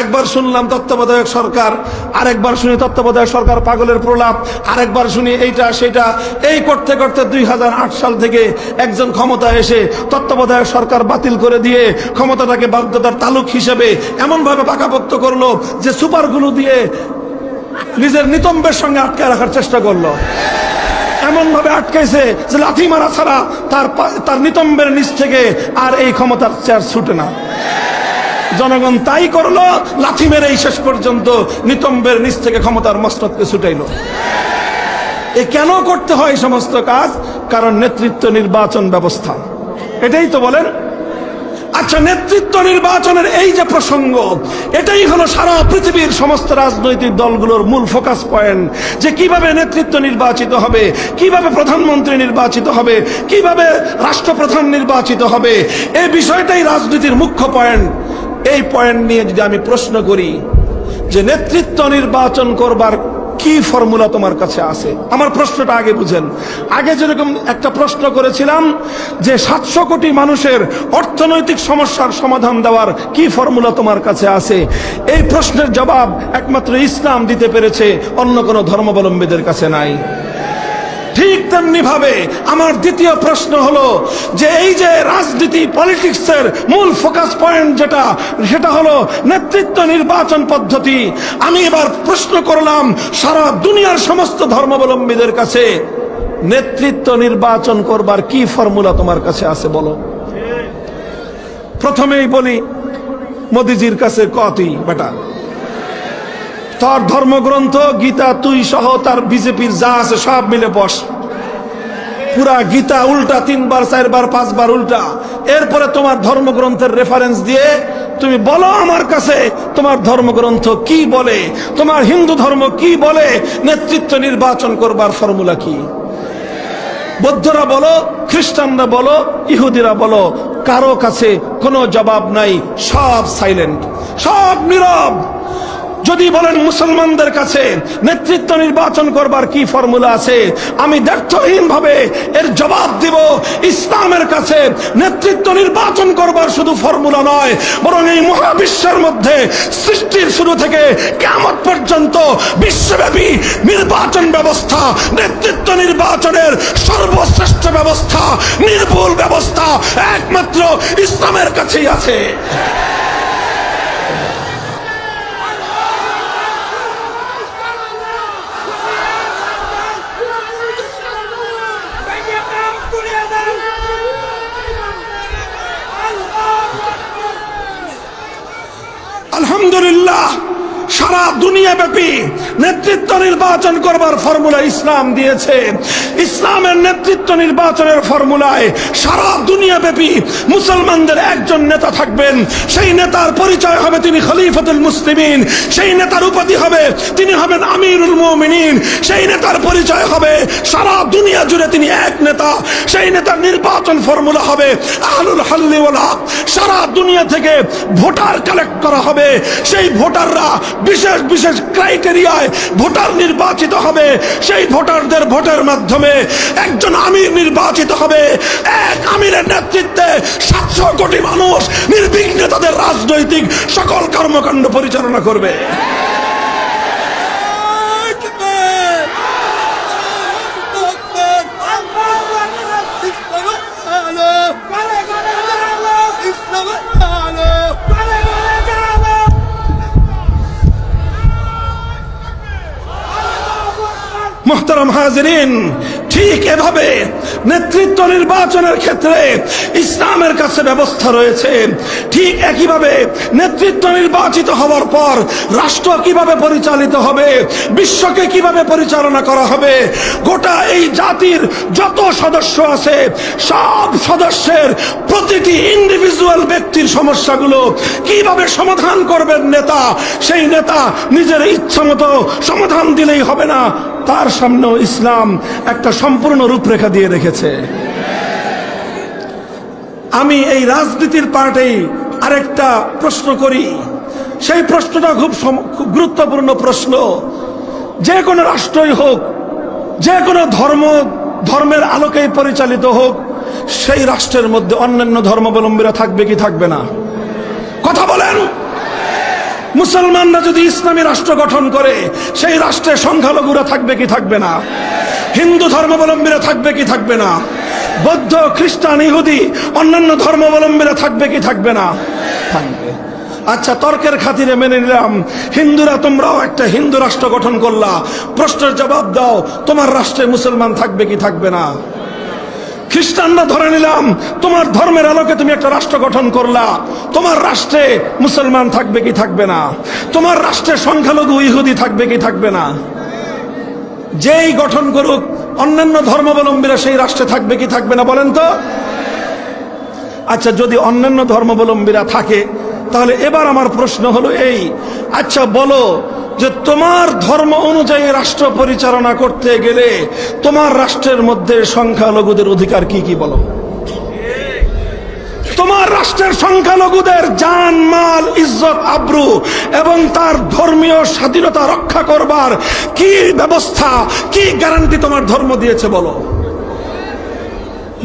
A: একবার শুনলাম তত্ত্বাবধায়ক সরকার, আরেকবার শুনি তত্ত্বাবধায়ক সরকার পাগলের প্রলাপ, আরেকবার শুনি এইটা সেটা। এই করতে করতে 2008 সাল থেকে একজন ক্ষমতা এসে তত্ত্বাবধায়ক সরকার বাতিল করে দিয়ে ক্ষমতাটাকে বাধ্যতার তালুক হিসেবে এমনভাবে পাকাপোক্ত করলো যে সুপারগুলো দিয়ে নিজের নিতম্বের সঙ্গে আটকে রাখার চেষ্টা করলো। এমন ভাবে আটকাইছে যে লাথি মারা ছাড়া তার নিতম্বের নিচ থেকে আর এই ক্ষমতার চেয়ার ছুটে না। জনগণ তাই করলো, লাথি মেরেই শেষ পর্যন্ত নিতম্বের নিচ থেকে ক্ষমতার মস্তককে ছুটাইলো। এ কেন করতে হয় সমস্ত কাজ? কারণ নেতৃত্ব নির্বাচন ব্যবস্থা। এটাই তো বলেন। আচ্ছা, নেতৃত্ব নির্বাচনের এই যে প্রসঙ্গ, এটাই হলো সারা পৃথিবীর সমস্ত রাজনৈতিক দলগুলোর মূল ফোকাস পয়েন্ট, যে কিভাবে নেতৃত্ব নির্বাচিত হবে, কিভাবে প্রধানমন্ত্রী নির্বাচিত হবে, কিভাবে রাষ্ট্রপ্রধান নির্বাচিত হবে। এই বিষয়টাই রাজনীতির মুখ্য পয়েন্ট। এই পয়েন্ট নিয়ে যদি আমি প্রশ্ন করি যে নেতৃত্ব নির্বাচন করবার কি ফর্মুলা তোমার কাছে আছে, আমার প্রশ্নটা আগে বুঝেন। আগে যেরকম একটা প্রশ্ন করেছিলাম যে 700 কোটি মানুষের অর্থনৈতিক সমস্যার সমাধান দেওয়ার কি ফর্মুলা তোমার কাছে আছে, এই প্রশ্নের জবাব একমাত্র ইসলাম দিতে পেরেছে, অন্য কোনো ধর্মাবলম্বীদের কাছে নাই। ঠিক তেমনি ভাবে আমার দ্বিতীয় প্রশ্ন হলো যে এই যে রাজনীতি পলিটিক্সের মূল ফোকাস পয়েন্ট যেটা, সেটা হলো নেতৃত্ব নির্বাচন পদ্ধতি। আমি এবার প্রশ্ন করলাম সারা দুনিয়ার সমস্ত ধর্মাবলম্বীদের কাছে, নেতৃত্ব নির্বাচন করবার কি ফর্মুলা তোমার কাছে আছে বলো। প্রথমেই বলি, মোদিজির কাছে কতই বেটা, তোর ধর্মগ্রন্থ গীতা তুই সহ তার বিজেপির যা আছে সব মিলে বস, পুরা গীতা উল্টা 3 বার 4 বার 5 বার উল্টা। এরপরে তোমার ধর্মগ্রন্থের রেফারেন্স দিয়ে তুমি বলো আমার কাছে তোমার ধর্মগ্রন্থ কি বলে, তোমার হিন্দু ধর্ম কি বলে, নেতৃত্ব নির্বাচন করবার ফর্মুলা কি। বৌদ্ধরা বলো, খ্রিস্টানরা বলো, ইহুদিরা বলো, কারো কাছে কোনো জবাব নাই, সব সাইলেন্ট, সব নীরব। যদি বলেন মুসলমানদের কাছে নেতৃত্ব নির্বাচন করবার কি ফর্মুলা আছে, আমি দ্ব্যর্থহীন ভাবে এর জবাব দিব, ইসলামের কাছে নেতৃত্ব নির্বাচন করবার শুধু ফর্মুলা নয়, বরং এই মহাবিশ্বের মধ্যে সৃষ্টির শুরু থেকে কিয়ামত পর্যন্ত বিশ্বব্যাপী নির্বাচন ব্যবস্থা, নেতৃত্ব নির্বাচনের সর্বশ্রেষ্ঠ ব্যবস্থা, নির্ভুল ব্যবস্থা একমাত্র ইসলামের কাছেই আছে। আলহামদুলিল্লাহ, সারা দুনিয়া ব্যাপী নেতৃত্ব নির্বাচন করবার ফর্মুলা ইসলাম দিয়েছে। ইসলামের নেতৃত্ব নির্বাচনের ফর্মুলায় সারা দুনিয়া ব্যাপী মুসলমানদের একজন নেতা থাকবেন। সেই নেতার পরিচয় হবে তিনি খলিফাতুল মুসলিমিন, সেই নেতার উপাধি হবে তিনি হবেন আমিরুল মুমিনিন, সেই নেতার পরিচয় হবে সারা দুনিয়া জুড়ে তিনি এক নেতা। সেই নেতার নির্বাচন ফর্মুলা হবে আহলুল হাল্লি ওয়াল আকদ। সারা দুনিয়া থেকে ভোটার কালেক্ট করা হবে, সেই ভোটাররা বিশেষ বিশেষ ক্রাইটেরিয়ায় ভোটার নির্বাচিত হবে। সেই ভোটারদের ভোটের মাধ্যমে একজন আমির নির্বাচিত হবে। এক আমিরের নেতৃত্বে 700 কোটি মানুষ নির্বিঘ্নে তাদের রাজনৈতিক সকল কর্মকাণ্ড পরিচালনা করবে। মুহতারাম হাজিরিন, ঠিক এভাবে নেতৃত্ব নির্বাচনের ক্ষেত্রে ইসলামের কাছে ব্যবস্থা রয়েছে। ঠিক একইভাবে নেতৃত্ব নির্বাচিত হওয়ার পর রাষ্ট্র কিভাবে পরিচালিত হবে, বিশ্বকে কিভাবে পরিচালনা করা হবে, গোটা এই জাতির যত সদস্য আছে সব সদস্যের প্রতিটি ইন্ডিভিজুয়াল ব্যক্তির সমস্যাগুলো কিভাবে সমাধান করবেন নেতা, সেই নেতা নিজের ইচ্ছা মতো সমাধান দিলেই হবে না, তার সামনেও ইসলাম একটা সম্পূর্ণ রূপরেখা দিয়ে রেখেছে। আমি এই রাজনীতির পার্টেই আরেকটা প্রশ্ন করি, সেই প্রশ্নটা খুব গুরুত্বপূর্ণ প্রশ্ন। যে কোনো রাষ্ট্রই হোক, যে কোনো ধর্মের আলোকেই পরিচালিত হোক, সেই রাষ্ট্রের মধ্যে অন্যান্য ধর্মাবলম্বীরা থাকবে কি থাকবে না? কথা বলেন। মুসলমানরা যদি ইসলামী রাষ্ট্র গঠন করে সেই রাষ্ট্রে সংখ্যালঘুরা থাকবে কি থাকবে না? হিন্দু ধর্মাবলম্বীরা থাকবে কি থাকবে না? বৌদ্ধ, খ্রিস্টান, ইহুদি, অন্যান্য ধর্মাবলম্বীরা থাকবে কি থাকবে না? থাকবে। আচ্ছা, তর্কের খাতিরে মেনে নিলাম হিন্দুরা তোমরাও একটা হিন্দু রাষ্ট্র গঠন করলা, প্রশ্নের জবাব দাও, তোমার রাষ্ট্রে মুসলমান থাকবে কি থাকবে না? খ্রিস্টানরা ধরে নিলাম তোমার ধর্মের আলোকে তুমি একটা রাষ্ট্র গঠন করলা, তোমার রাষ্ট্রে মুসলমান থাকবে কি থাকবে না? তোমার রাষ্ট্রে সংখ্যালঘু ইহুদি থাকবে কি থাকবে না? যেই গঠন করুক অন্যান্য ধর্মাবলম্বীরা সেই রাষ্ট্রে থাকবে কি থাকবে না বলেন তো? আচ্ছা, যদি অন্যান্য ধর্মাবলম্বীরা থাকে তাহলে এবার আমার প্রশ্ন হলো এই, আচ্ছা বলো যে তোমার ধর্ম অনুযায়ী রাষ্ট্র পরিচালনা করতে গেলে তোমার রাষ্ট্রের মধ্যে সংখ্যালঘুদের অধিকার কি কি বলো? তোমার রাষ্ট্রের সংখ্যালঘুদের জান, মাল, ইজ্জত, আব্রু এবং তার ধর্মীয় স্বাধীনতা রক্ষা করবার কি ব্যবস্থা, কি গ্যারান্টি তোমার ধর্ম দিয়েছে বলো?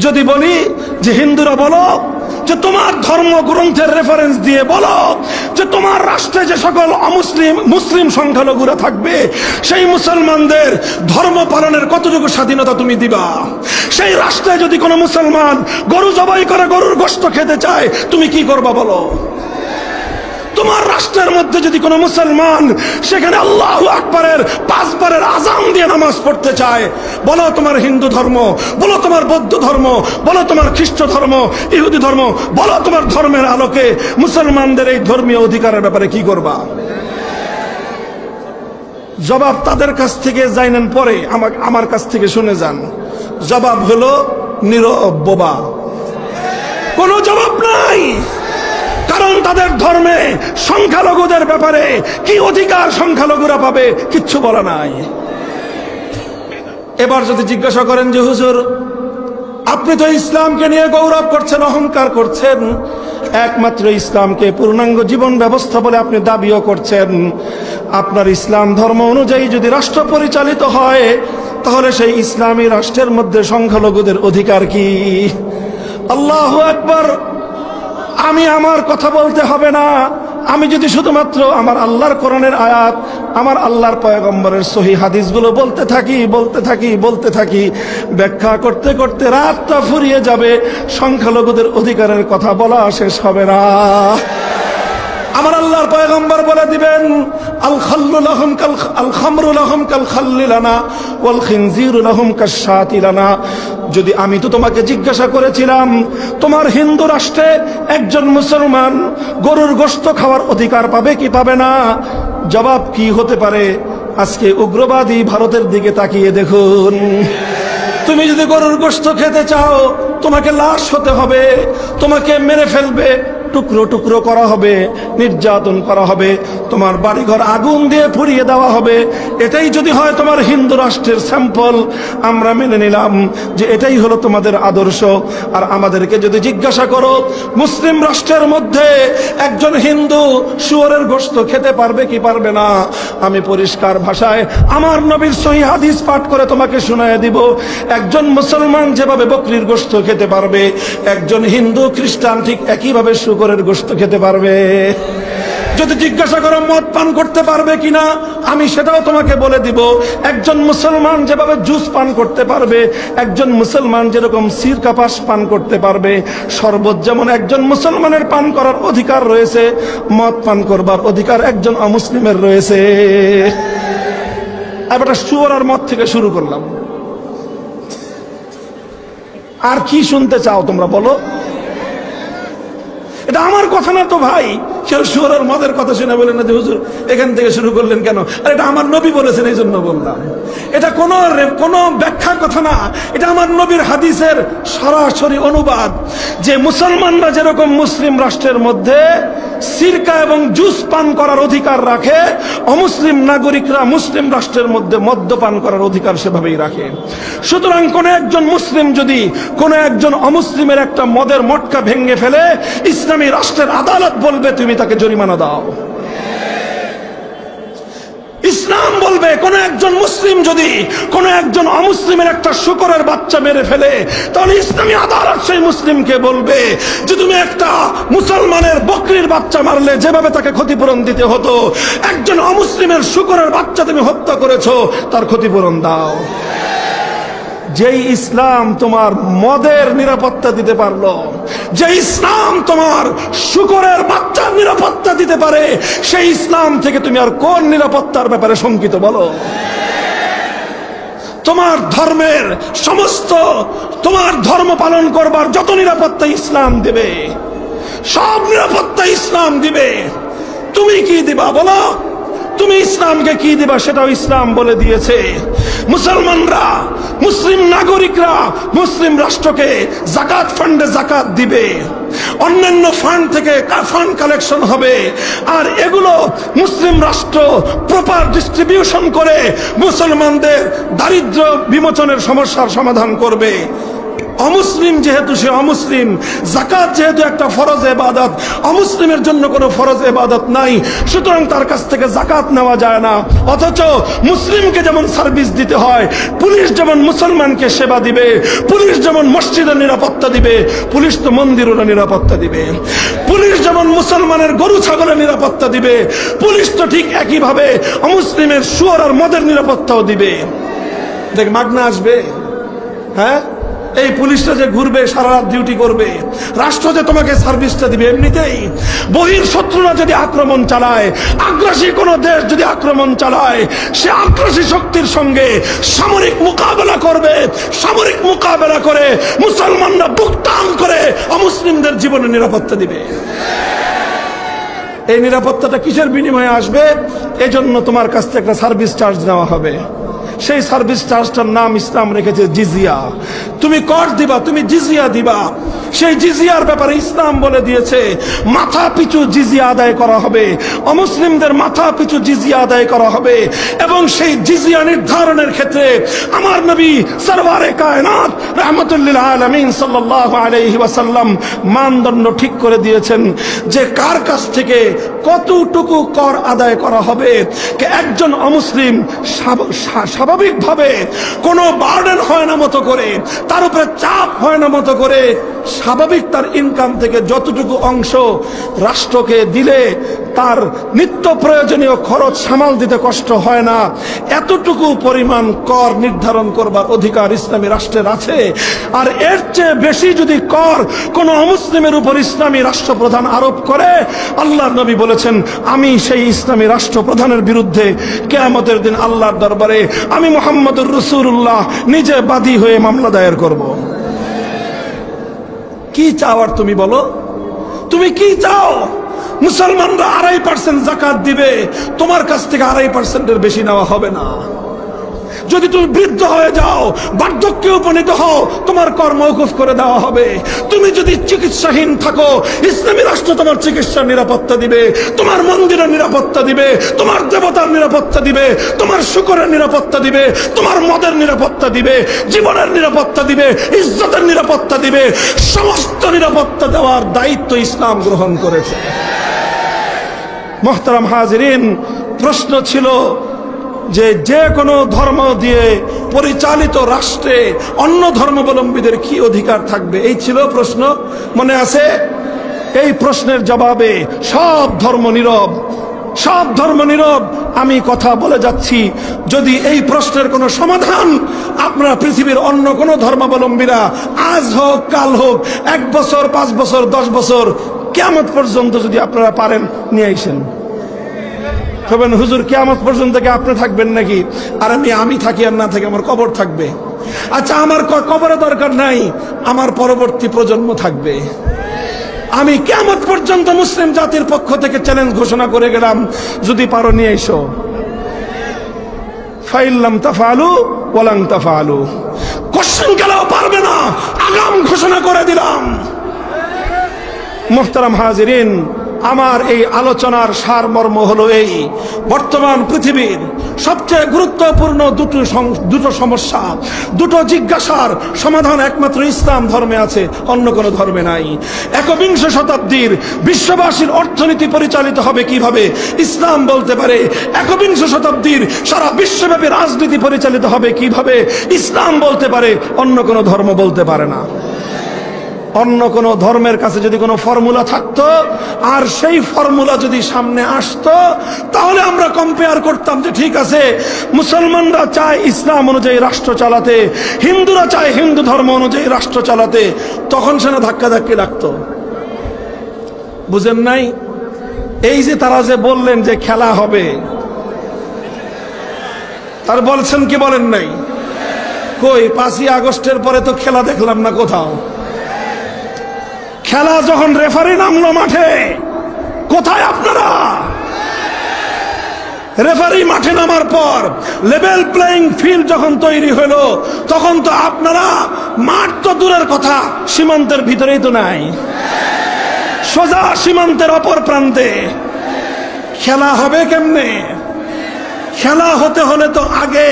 A: যদি বলি যে হিন্দুরা বলো যে তোমার ধর্মগ্রন্থের রেফারেন্স দিয়ে বলো যে তোমার রাষ্ট্রে যে সকল মুসলিম সংখ্যালঘুরা থাকবে সেই মুসলমানদের ধর্ম পালনের কতটুকু স্বাধীনতা তুমি দিবা? সেই রাষ্ট্রে যদি কোনো মুসলমান গরু জবাই করে গরুর গোশত খেতে চায় তুমি কি করবা বলো? তোমার রাষ্ট্রের মধ্যে যদি কোনো মুসলমান সেখানে আল্লাহু আকবারের 5 বারের আযান দিয়ে নামাজ পড়তে চায়, বলো তোমার হিন্দু ধর্ম, বলো তোমার বৌদ্ধ ধর্ম, বলো তোমার খ্রিস্ট ধর্ম, ইহুদি ধর্ম, বলো তোমার ধর্মের আলোকে মুসলমানদের এই ধর্মীয় অধিকারের ব্যাপারে কি করবা? জবাব তাদের কাছ থেকে জানেন পরে, আমার কাছ থেকে শুনে যান। জবাব হলো নীরব বোবা, কোনো জবাব নাই। কারণ তাদের ধর্মে সংখ্যালঘুদের ব্যাপারে কি অধিকার সংখ্যালঘুরা পাবে কিচ্ছু বলা নাই। এবার যদি জিজ্ঞাসা করেন যে হুজুর আপনি তো ইসলামকে নিয়ে গৌরব করছেন, অহংকার করছেন, একমাত্র ইসলামকে পূর্ণাঙ্গ জীবন ব্যবস্থা বলে আপনি দাবিও করছেন, আপনার ইসলাম ধর্ম অনুযায়ী যদি রাষ্ট্র পরিচালিত হয় তাহলে সেই ইসলামী রাষ্ট্রের মধ্যে সংখ্যালঘুদের অধিকার কি? আল্লাহু আকবার। আমি আমার কথা বলতে হবে না, আমি যদি শুধুমাত্র আমার আল্লাহর কোরআনের আয়াত, আমার আল্লাহর পয়গম্বরের সহিহ হাদিসগুলো বলতে থাকি, ব্যাখ্যা করতে করতে রাতটা ফুরিয়ে যাবে, সংখ্যালঘুদের অধিকারের কথা বলা শেষ হবে না। আমার আল্লাহর পয়গম্বর বলে দিবেন আল খামরু লাহুম কাল খাল্লি লানা ওয়াল খিনজিরু লাহুম কাশশাতি লানা। যদি আমি তো তোমাকে জিজ্ঞাসা করেছিলাম তোমার হিন্দু রাষ্ট্রে একজন মুসলমান গরুর গোশত খাওয়ার অধিকার পাবে কি পাবে না, জবাব কি হতে পারে? আজকে উগ্রবাদী ভারতের দিকে তাকিয়ে দেখুন। তুমি যদি গরুর গোশত খেতে চাও তোমাকে লাশ হতে হবে, তোমাকে মেরে ফেলবে, টুকরো টুকরো করা হবে, নির্যাতন করা হবে, তোমার বাড়িঘর আগুন দিয়ে পুড়িয়ে দেওয়া হবে। এটাই যদি হয় তোমার হিন্দু রাষ্ট্রের স্যাম্পল, আমরা মেনে নিলাম যে এটাই হলো তোমাদের আদর্শ। আর আমাদেরকে যদি জিজ্ঞাসা করো মুসলিম রাষ্ট্রের মধ্যে একজন হিন্দু শুয়োরের গোশত খেতে পারবে কি পারবে না, আমি পরিষ্কার ভাষায় আমার নবীর সহিহ হাদিস পাঠ করে তোমাকে শোনায় দিব। একজন মুসলমান যেভাবে বকরির গোশত খেতে পারবে, একজন হিন্দু খ্রিস্টান ঠিক একইভাবে শুকরের গোশত খেতে পারবে। যদি জিজ্ঞাসা করো মদ পান করতে পারবে কিনা, আমি সেটাও তোমাকে বলে দিব। একজন মুসলমান যেভাবে জুস পান করতে পারবে, একজন মুসলমান যেরকম সিরকা পাস পান করতে পারবে, শরবত যেমন একজন মুসলমানের পান করার অধিকার রয়েছে, মদ পান করবার অধিকার একজন অমুসলিমের রয়েছে। এবার শুয়োর আর মদ থেকে শুরু করলাম, আর কি শুনতে চাও তোমরা বলো? এটা আমার কথা না তো ভাই, কেউ শুয়োরের মদের কথা শুনে বলেন না যে হুজুর এখান থেকে শুরু করলেন কেন? আর এটা আমার নবী বলেছেন এই জন্য বললাম। এটা কোনো ব্যাখ্যার কথা না, এটা আমার নবীর হাদিসের সরাসরি অনুবাদ। যে মুসলমানরা যেরকম মুসলিম রাষ্ট্রের মধ্যে সিরকা এবং জুস পান করার অধিকার রাখে, অমুসলিম নাগরিকরা মুসলিম রাষ্ট্রের মধ্যে মদ্যপান করার অধিকার সেভাবেই রাখে। সুতরাং কোন একজন মুসলিম যদি কোন একজন অমুসলিমের একটা মদের মটকা ভেঙে ফেলে, ইসলামী রাষ্ট্রের আদালত বলবে তুমি তাকে জরিমানা দাও। ইসলাম বলবে কোন একজন মুসলিম যদি কোন একজন অমুসলিমের একটা শূকরের বাচ্চা মেরে ফেলে, তাহলে ইসলামী আদালত সেই মুসলিমকে বলবে যে তুমি একটা মুসলমানের বকরির বাচ্চা মারলে যেভাবে তাকে ক্ষতিপূরণ দিতে হতো, একজন অমুসলিমের শূকরের বাচ্চা তুমি হত্যা করেছো, তার ক্ষতিপূরণ দাও। যেই ইসলাম তোমার মদের নিরাপত্তা দিতে পারলো, যে ইসলাম তোমার শূকরের বাচ্চার নিরাপত্তা দিতে পারে, সেই ইসলাম থেকে তুমি আর কোন নিরাপত্তার ব্যাপারে শঙ্কিত বলো? তোমার ধর্মের সমস্ত, তোমার ধর্ম পালন করবার যত নিরাপত্তা ইসলাম দিবে, সব নিরাপত্তা ইসলাম দিবে। তুমি কি দিবা বলো? তুমি ইসলামকে কি দিবা সেটাও ইসলাম বলে দিয়েছে। মুসলমানরা, মুসলিম নাগরিকরা মুসলিম রাষ্ট্রকে যাকাত ফান্ডে যাকাত দিবে, অন্যান্য ফান্ড থেকে ফান্ড কালেকশন হবে, আর এগুলো মুসলিম রাষ্ট্র প্রপার ডিস্ট্রিবিউশন করে মুসলমানদের দারিদ্র বিমোচনের সমস্যার সমাধান করবে। অমুসলিম যেহেতু সে অমুসলিম, যাকাত যেহেতু একটা ফরজ ইবাদত, অমুসলিমের জন্য কোনো ফরজ ইবাদত নাই, সুতরাং তার কাছ থেকে যাকাত নেওয়া যায় না। অথচ মুসলিমকে যেমন সার্ভিস দিতে হয়, পুলিশ যেমন মুসলমানকে সেবা দিবে, পুলিশ যেমন মসজিদের নিরাপত্তা দিবে, পুলিশ তো মন্দিরের নিরাপত্তা দিবে, পুলিশ যেমন মুসলমানের গরু ছাগলের নিরাপত্তা দিবে, পুলিশ তো ঠিক একইভাবে অমুসলিমের শুয়োর আর মদের নিরাপত্তাও দিবে। দেখ মাগনা আসবে, হ্যাঁ, এই পুলিশটা যে ঘুরবে সারা রাত ডিউটি করবে, রাষ্ট্র যে তোমাকে সার্ভিসটা দিবে এমনিতেই। বহির শত্রুরা যদি আক্রমণ চালায়, আগ্রাসী কোন দেশ যদি আক্রমণ চালায়, সে আগ্রাসী শক্তির সঙ্গে সামরিক মোকাবেলা করবে। সামরিক মোকাবেলা করে মুসলমানরা বুক টান করে অমুসলিমদের জীবনের নিরাপত্তা দিবে। এই নিরাপত্তাটা কিসের বিনিময়ে আসবে? এজন্য তোমার কাছ থেকে একটা সার্ভিস চার্জ নেওয়া হবে। সেই সার্ভিস চার্জটার নাম ইসলাম রেখেছে জিজিয়া। তুমি কর দিবা, তুমি জিজিয়া দিবা। সেই জিজিয়ার ব্যাপারে ইসলাম বলে দিয়েছে মাথা পিছু জিজিয়া আদায় করা হবে, অমুসলিমদের মাথা পিছু জিজিয়া আদায় করা হবে। এবং সেই জিজিয়া নির্ধারণের ক্ষেত্রে আমার নবী সরওয়ারে কায়নাত রাহমাতুল আলামিন সাল্লাল্লাহু আলাইহি ওয়াসাল্লাম মানদণ্ড ঠিক করে দিয়েছেন যে কার কাছ থেকে কতটুকু কর আদায় করা হবে। একজন অমুসলিম স্বাভাবিকভাবে কোনো বার্ডেন হয় না মতো করে, তার উপরে চাপ হয় না মতো করে, স্বাভাবিক তার ইনকাম থেকে যতটুকু অংশ রাষ্ট্রকে দিলে তার নিত্য প্রয়োজনীয় খরচ সামাল দিতে কষ্ট হয় না, এতটুকু পরিমাণ কর নির্ধারণ করবার অধিকার ইসলামী রাষ্ট্রের আছে। আর এর চেয়ে বেশি যদি কর কোন অমুসলিমের উপর ইসলামী রাষ্ট্রপ্রধান আরোপ করে, আল্লাহর নবী বলেছেন আমি সেই ইসলামী রাষ্ট্রপ্রধানের বিরুদ্ধে কিয়ামতের দিন আল্লাহর দরবারে আমি মুহাম্মদুর রাসূলুল্লাহ নিজে বাদী হয়ে মামলা দায়ের করব। কি চাও আর তুমি বলো? তুমি কি চাও? মুসলমানরা 2.5% যাকাত দিবে, তোমার কাছ থেকে 2.5%-এর বেশি নেওয়া হবে না। যদি তুমি বৃদ্ধ হয়ে যাও, বার্ধক্যে উপনীত হও, তোমার কর মওকুফ করে দেওয়া হবে। তুমি যদি চিকিৎসাহীন থাকো, ইসলামী রাষ্ট্র তোমার চিকিৎসার নিরাপত্তা দিবে, তোমার মন্দিরের নিরাপত্তা দিবে, তোমার দেবতার নিরাপত্তা দিবে, তোমার শুকরের নিরাপত্তা দিবে, তোমার মদের নিরাপত্তা দিবে, জীবনের নিরাপত্তা দিবে, ইজ্জতের নিরাপত্তা দিবে। সমস্ত নিরাপত্তা দেওয়ার দায়িত্ব ইসলাম গ্রহণ করেছে। মুহতারাম হাজিরিন, প্রশ্ন ছিল যে কোনো ধর্ম দিয়ে পরিচালিত রাষ্ট্রে অন্য ধর্মাবলম্বীদের কি অধিকার থাকবে, এই ছিল প্রশ্ন। মনে আছে? এই প্রশ্নের জবাবে সব ধর্ম নীরব, সব ধর্ম নীরব। আমি কথা বলে যাচ্ছি, যদি এই প্রশ্নের কোনো সমাধান আপনারা পৃথিবীর অন্য কোনো ধর্মাবলম্বীরা আজ হোক কাল হোক, 1 বছর 5 বছর 10 বছর কিয়ামত পর্যন্ত যদি আপনারা পারেন নিয়ে আসেন। তবেন হুজুর কিয়ামত পর্যন্ত কি আপনি থাকবেন নাকি? আর আমি থাকি আর না থাকি, আমার কবর থাকবে। আচ্ছা, আমার কবরের দরকার নাই, আমার পরবর্তী প্রজন্ম থাকবে। আমি কিয়ামত পর্যন্ত মুসলিম জাতির পক্ষ থেকে চ্যালেঞ্জ ঘোষণা করে গেলাম, যদি পারো নিয়ে এসো। ফাইল্লাম তাফআলু ওয়ালান তাফআলু, কোশ্চেন গেলেও পারবে না, আগাম ঘোষণা করে দিলাম। মুহতারাম হাজিরিন, আমার এই আলোচনার সারমর্ম হলো এই: বর্তমান পৃথিবীর সবচেয়ে গুরুত্বপূর্ণ দুটো সমস্যা, দুটো জিজ্ঞাসার সমাধান একমাত্র ইসলাম ধর্মে আছে, অন্য কোনো ধর্মে নাই। একবিংশ শতাব্দীর বিশ্ববাসীর অর্থনীতি পরিচালিত হবে কিভাবে? ইসলাম বলতে পারে। একবিংশ শতাব্দীর সারা বিশ্বব্যাপী রাজনীতি পরিচালিত হবে কিভাবে? ইসলাম বলতে পারে, অন্য কোনো ধর্ম বলতে পারে না। অন্য কোনো ধর্মের কাছে যদি কোনো ফর্মুলা থাকতো আর সেই ফর্মুলা যদি সামনে আসতো, তাহলে আমরা কম্পেয়ার করতাম যে ঠিক আছে, মুসলমানরা চায় ইসলাম অনুযায়ী রাষ্ট্র চালাতে, হিন্দুরা চায় হিন্দু ধর্ম অনুযায়ী রাষ্ট্র চালাতে, তখন সেনা ধাক্কাধাক্কি লাগতো। বুঝেন নাই? এই যে তারা যে বললেন যে খেলা হবে, তার বলছেন কি বলেন নাই? কই 5ই আগস্টের পরে তো খেলা দেখলাম না কোথাও। খেলা যখন রেফারি নামলো মাঠে, কোথায় আপনারা? রেফারি মাঠে নামার পর লেভেল প্লেইং ফিল্ড যখন তৈরি হলো, তখন তো আপনারা মাঠ তো দূরের কথা, সীমান্তের ভিতরেই তো নাই, সোজা সীমান্তের অপর প্রান্তে। খেলা হবে কেমনে? খেলা হতে হলে তো আগে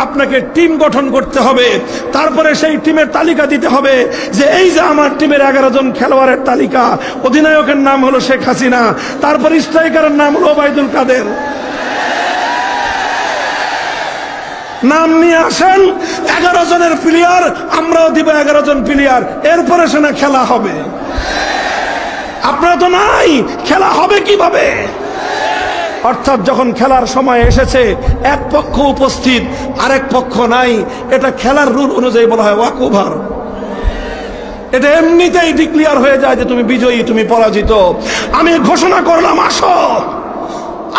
A: আপনাকে টিম গঠন করতে হবে, তারপরে সেই টিমের তালিকা দিতে হবে যে এই যে আমার টিমের 11 জন খেলোয়াড়ের তালিকা, অধিনায়কের নাম হলো শেখ হাসিনা, তারপর স্ট্রাইকারের নাম হলো ওবায়দুল কাদের। নাম নিয়ে আসেন 11 জনের প্লেয়ার, আমরাও দিব 11 জন প্লেয়ার, এরপরে সেনা খেলা হবে। আপনারা তো নাই, খেলা হবে কিভাবে? অর্থাৎ যখন খেলার সময় এসেছে, এক পক্ষ উপস্থিত আরেক পক্ষ নাই, এটা খেলার রুল অনুযায়ী বলা হয় ওয়াক ওভার। এটা এমনিতেই ডিক্লিয়ার হয়ে যায় যে তুমি বিজয়ী, তুমি পরাজিত। আমি ঘোষণা করলাম, আসো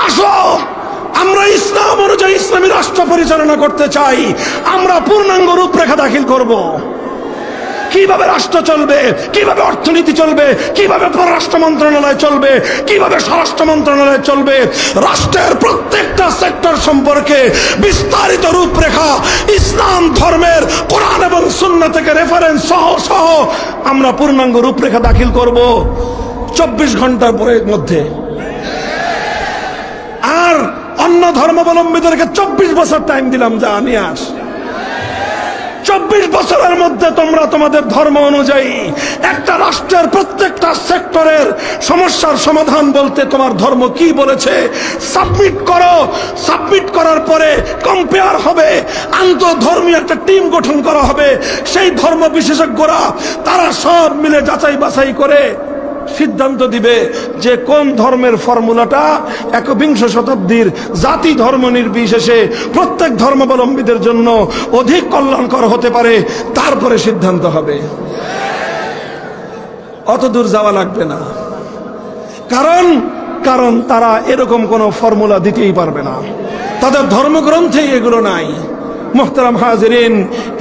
A: আসো, আমরা ইসলাম অনুযায়ী ইসলামী রাষ্ট্র পরিচালনা করতে চাই, আমরা পূর্ণাঙ্গ রূপরেখা দাখিল করব। কিভাবে রাষ্ট্র চলবে, কিভাবে অর্থনীতি চলবে, কিভাবে পররাষ্ট্র মন্ত্রণালয় চলবে, কিভাবে স্বরাষ্ট্র মন্ত্রণালয় চলবে, রাষ্ট্রের প্রত্যেকটা সেক্টর সম্পর্কে বিস্তারিত রূপরেখা ইসলাম ধর্মের কোরআন এবং সুন্নাহ থেকে রেফারেন্স সহ আমরা পূর্ণাঙ্গ রূপরেখা দাখিল করব 24 ঘন্টার মধ্যে। আর অন্য ধর্মাবলম্বীদেরকে 24 বছর টাইম দিলাম, যা নিয়ে আস। 24 বছরের মধ্যে তোমরা তোমাদের ধর্ম অনুযায়ী একটা রাষ্ট্রের প্রত্যেকটা সেক্টরের সমস্যার সমাধান বলতে তোমার ধর্ম কি বলেছে সাবমিট করো। সাবমিট করার পরে কম্পেয়ার হবে, আন্তঃধর্মীয় একটা টিম গঠন করা হবে। সেই ধর্ম বিশেষজ্ঞরা তারা সব মিলে যাচাই বাছাই করে সিদ্ধান্ত দিবে যে কোন ধর্মের ফর্মুলাটা একবিংশ শতাব্দীর জাতি ধর্ম নির্বিশেষে প্রত্যেক ধর্মাবলম্বীদের জন্য অধিক কল্যাণকর হতে পারে। তারপরে সিদ্ধান্ত হবে। অত দূর যাওয়া লাগবে না, কারণ তারা এরকম কোনো ফর্মুলা দিতেই পারবে না, তাদের ধর্মগ্রন্থেই এগুলো নাই। মুহতারাম হাজিরিন,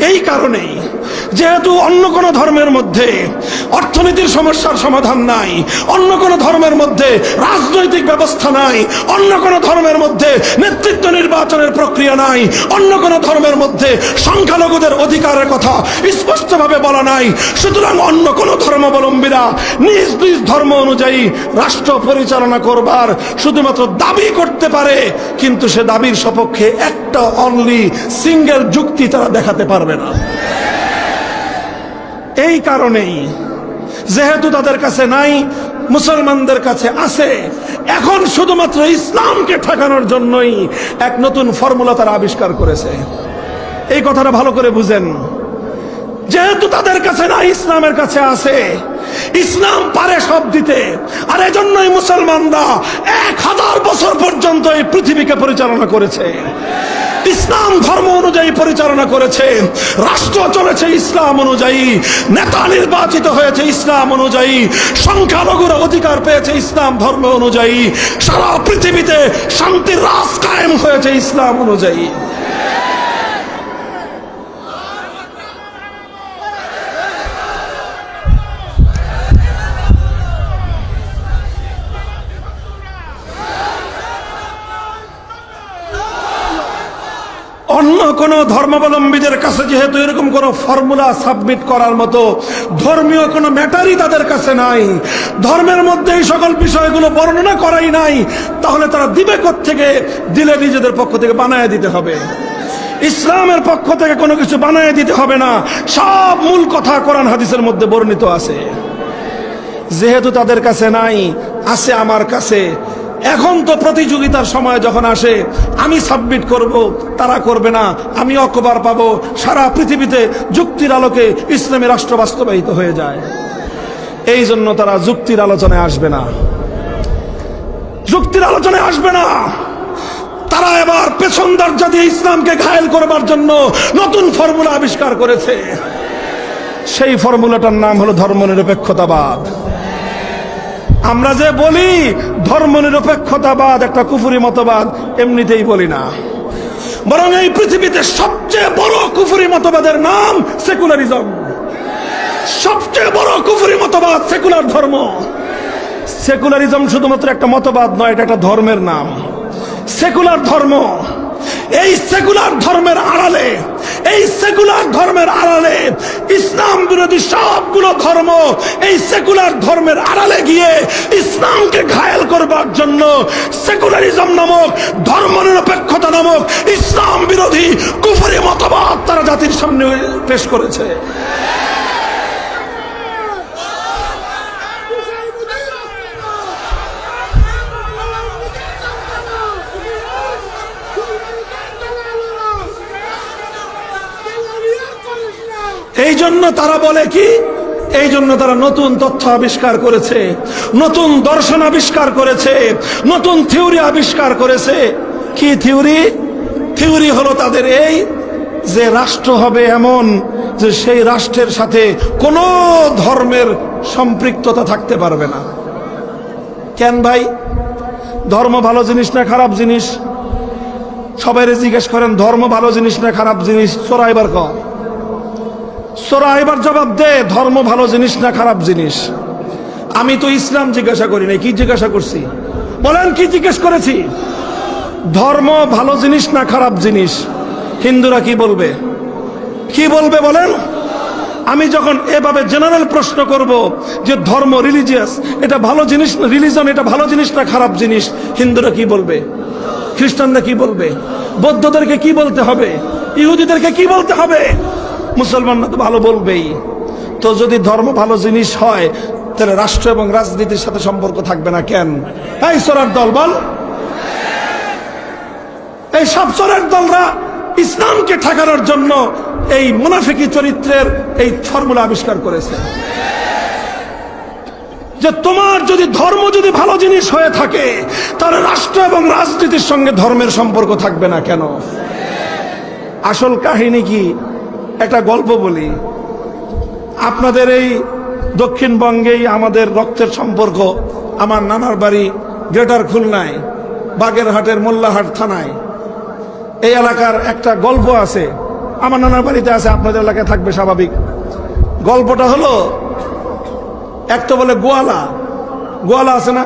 A: এই কারণেই যেহেতু অন্য কোন ধর্মের মধ্যে অর্থনীতির সমস্যার সমাধান নাই, অন্য কোন ধর্মের মধ্যে রাজনৈতিক ব্যবস্থা নাই, অন্য কোন ধর্মের মধ্যে নেতৃত্ব নির্বাচনের প্রক্রিয়া নাই, অন্য কোন ধর্মের মধ্যে সংখ্যালঘুদের অধিকারের কথা স্পষ্টভাবে বলা নাই, সুতরাং অন্য কোন ধর্মাবলম্বীরা নিজ নিজ ধর্ম অনুযায়ী রাষ্ট্র পরিচালনা করবার শুধুমাত্র দাবি করতে পারে, কিন্তু সে দাবির সপক্ষে একটা অনলি সিঙ্গেল যুক্তি তারা দেখাতে পারবে না। এই কারণেই যেহেতু তাদের কাছে নাই, মুসলমানদের কাছে আছে, এখন শুধুমাত্র ইসলামকে ঠেকানোর জন্যই এক নতুন ফর্মুলা তারা আবিষ্কার করেছে। এই কথাটা ভালো করে বুঝেন। যেহেতু তাদের কাছে না, ইসলামের কাছে আছে, ইসলাম পারে সব দিতে। আর এজন্যই মুসলমানরা 1000 বছর পর্যন্ত এই পৃথিবীকে পরিচালনা করেছে, ইসলাম ধর্ম অনুযায়ী পরিচালনা করেছে, রাষ্ট্র চলেছে ইসলাম অনুযায়ী, নেতা নির্বাচিত হয়েছে ইসলাম অনুযায়ী, সংখ্যালঘুরা অধিকার পেয়েছে ইসলাম ধর্ম অনুযায়ী, সারা পৃথিবীতে শান্তির রাজ কায়েম হয়েছে ইসলাম অনুযায়ী। অন্য কোন ধর্মাবলম্বীদের কাছে যেহেতু এরকম কোন ফর্মুলা সাবমিট করার মতো ধর্মীয় কোনো ম্যাটারই তাদের কাছে নাই, ধর্মের মধ্যে এই সকল বিষয়গুলো বর্ণনা করাই নাই, তাহলে তারা দিবে কোত্থেকে? দিলে নিজেদের পক্ষ থেকে বানায় দিতে হবে। ইসলামের পক্ষ থেকে কোনো কিছু বানায় দিতে হবে না, সব মূল কথা কোরআন হাদিসের মধ্যে বর্ণিত আছে। যেহেতু তাদের কাছে নাই, আছে আমার কাছে। এখন তো প্রতিযোগিতার সময় যখন আসে, আমি সাবমিট করব, তারা করবে না, আমি অকবার পাবো, সারা পৃথিবীতে যুক্তির আলোকে ইসলামী রাষ্ট্র বাস্তবায়িত হয়ে যায়। এই জন্য তারা যুক্তির আলোচনায় আসবে না, যুক্তির আলোচনায় আসবে না। তারা এবার পেছন দরজা দিয়ে ইসলামকে ঘায়েল করবার জন্য নতুন ফর্মুলা আবিষ্কার করেছে। সেই ফর্মুলাটার নাম হলো ধর্মনিরপেক্ষতাবাদ। আমরা যে বলি ধর্মনিরপেক্ষতাবাদ একটা কুফরি মতবাদ, এমনিতেই বলি না, বরং এই পৃথিবীতে সবচেয়ে বড় কুফরি মতবাদের নাম সেকুলারিজম। সবচেয়ে বড় কুফরি মতবাদ সেকুলার ধর্ম। সেকুলারিজম শুধুমাত্র একটা মতবাদ নয়, এটা একটা ধর্মের নাম। সেকুলার ধর্ম, এই সেকুলার ধর্মের আড়ালে, এই সেকুলার ধর্মের আড়ালে ইসলাম বিরোধী সবগুলো ধর্ম এই সেকুলার ধর্মের আড়ালে গিয়ে ইসলামকে ঘায়েল করবার জন্য সেকুলারিজম নামক, ধর্মনিরপেক্ষতা নামক ইসলাম বিরোধী কুফরি মতবাদ তারা জাতির সামনে পেশ করেছে। এই জন্য তারা বলে কি, এই জন্য তারা নতুন তথ্য আবিষ্কার করেছে, নতুন দর্শন আবিষ্কার করেছে, নতুন থিওরি আবিষ্কার করেছে। কি থিওরি? থিওরি হলো তাদের এই যে রাষ্ট্র হবে এমন যে সেই রাষ্ট্রের সাথে কোনো ধর্মের সম্পৃক্ততা থাকতে পারবে না। কেন ভাই? ধর্ম ভালো জিনিস না খারাপ জিনিস? সবাই জিজ্ঞেস করেন ধর্ম ভালো জিনিস না খারাপ জিনিস? সোরা এবার কর, সোরা এবার জবাব দে, ধর্ম ভালো জিনিস না খারাপ জিনিস? আমি তো ইসলাম জিজ্ঞাসা করি নাই, কি জিজ্ঞাসা করছি? বলেন কি জিজ্ঞেস করেছি? ধর্ম ভালো জিনিস না খারাপ জিনিস? হিন্দুরা কি বলবে? কি বলবে বলেন? আমি যখন এভাবে জেনারেল প্রশ্ন করব যে ধর্ম, রিলিজিয়াস, এটা ভালো জিনিস, রিলিজন এটা ভালো জিনিস না খারাপ জিনিস, হিন্দুরা কি বলবে? খ্রিস্টানরা কি বলবে? বৌদ্ধদেরকে কি বলতে হবে? ইহুদিদেরকে কি বলতে হবে? মুসলমানরা তো ভালো বলবেই। তো যদি ধর্ম ভালো জিনিস হয়, তাহলে রাষ্ট্র এবং রাজনীতির সাথে সম্পর্ক থাকবে না কেন? এই চোরের দল বল, এই সব চোরের দলরা ইসলামকে ঠেকানোর জন্য এই মুনাফিকি চরিত্রের এই ফর্মুলা আবিষ্কার করেছে যে তোমার যদি ধর্ম যদি ভালো জিনিস হয়ে থাকে, তাহলে রাষ্ট্র এবং রাজনীতির সঙ্গে ধর্মের সম্পর্ক থাকবে না কেন? আসল কাহিনী কি? একটা গল্প বলি। আপনাদের এই দক্ষিণবঙ্গেই আমাদের রক্তের সম্পর্ক। আমার নানার বাড়ি গ্রেটার খুলনায়, বাগেরহাটের মোল্লাহাট থানায়। এই এলাকার একটা গল্প আছে, আমার নানার বাড়িতে আছে, আপনাদের এলাকায় থাকবে স্বাভাবিক। গল্পটা হলো, এক তো বলে গোয়ালা, গোয়ালা আছে না?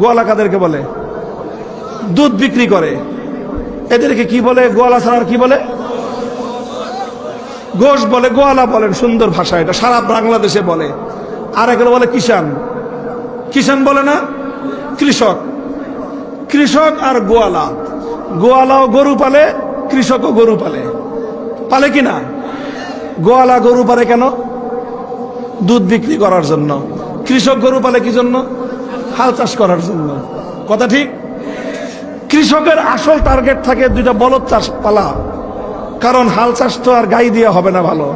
A: গোয়ালা কাদেরকে বলে? দুধ বিক্রি করে। এদেরকে কি বলে? গোয়ালা ছাড়া আর কি বলে? গোশ বলে, গোয়ালা বলেন, সুন্দর ভাষা, এটা সারা বাংলাদেশে বলে। আর এগুলো বলে কিষান, কিষান বলে না? কৃষক। কৃষক আর গোয়ালা, গোয়ালাও গরু পালে, কৃষকও গরু পালে। পালে কিনা? গোয়ালা গরু পালে কেন? দুধ বিক্রি করার জন্য। কৃষক গরু পালে কি জন্য? হাল চাষ করার জন্য। কথা ঠিক? কৃষকের আসল টার্গেট থাকে দুইটা বলদ চাষ পালা, কারণ হাল চাষ তো আর গাই দিয়ে হবে না ভালো,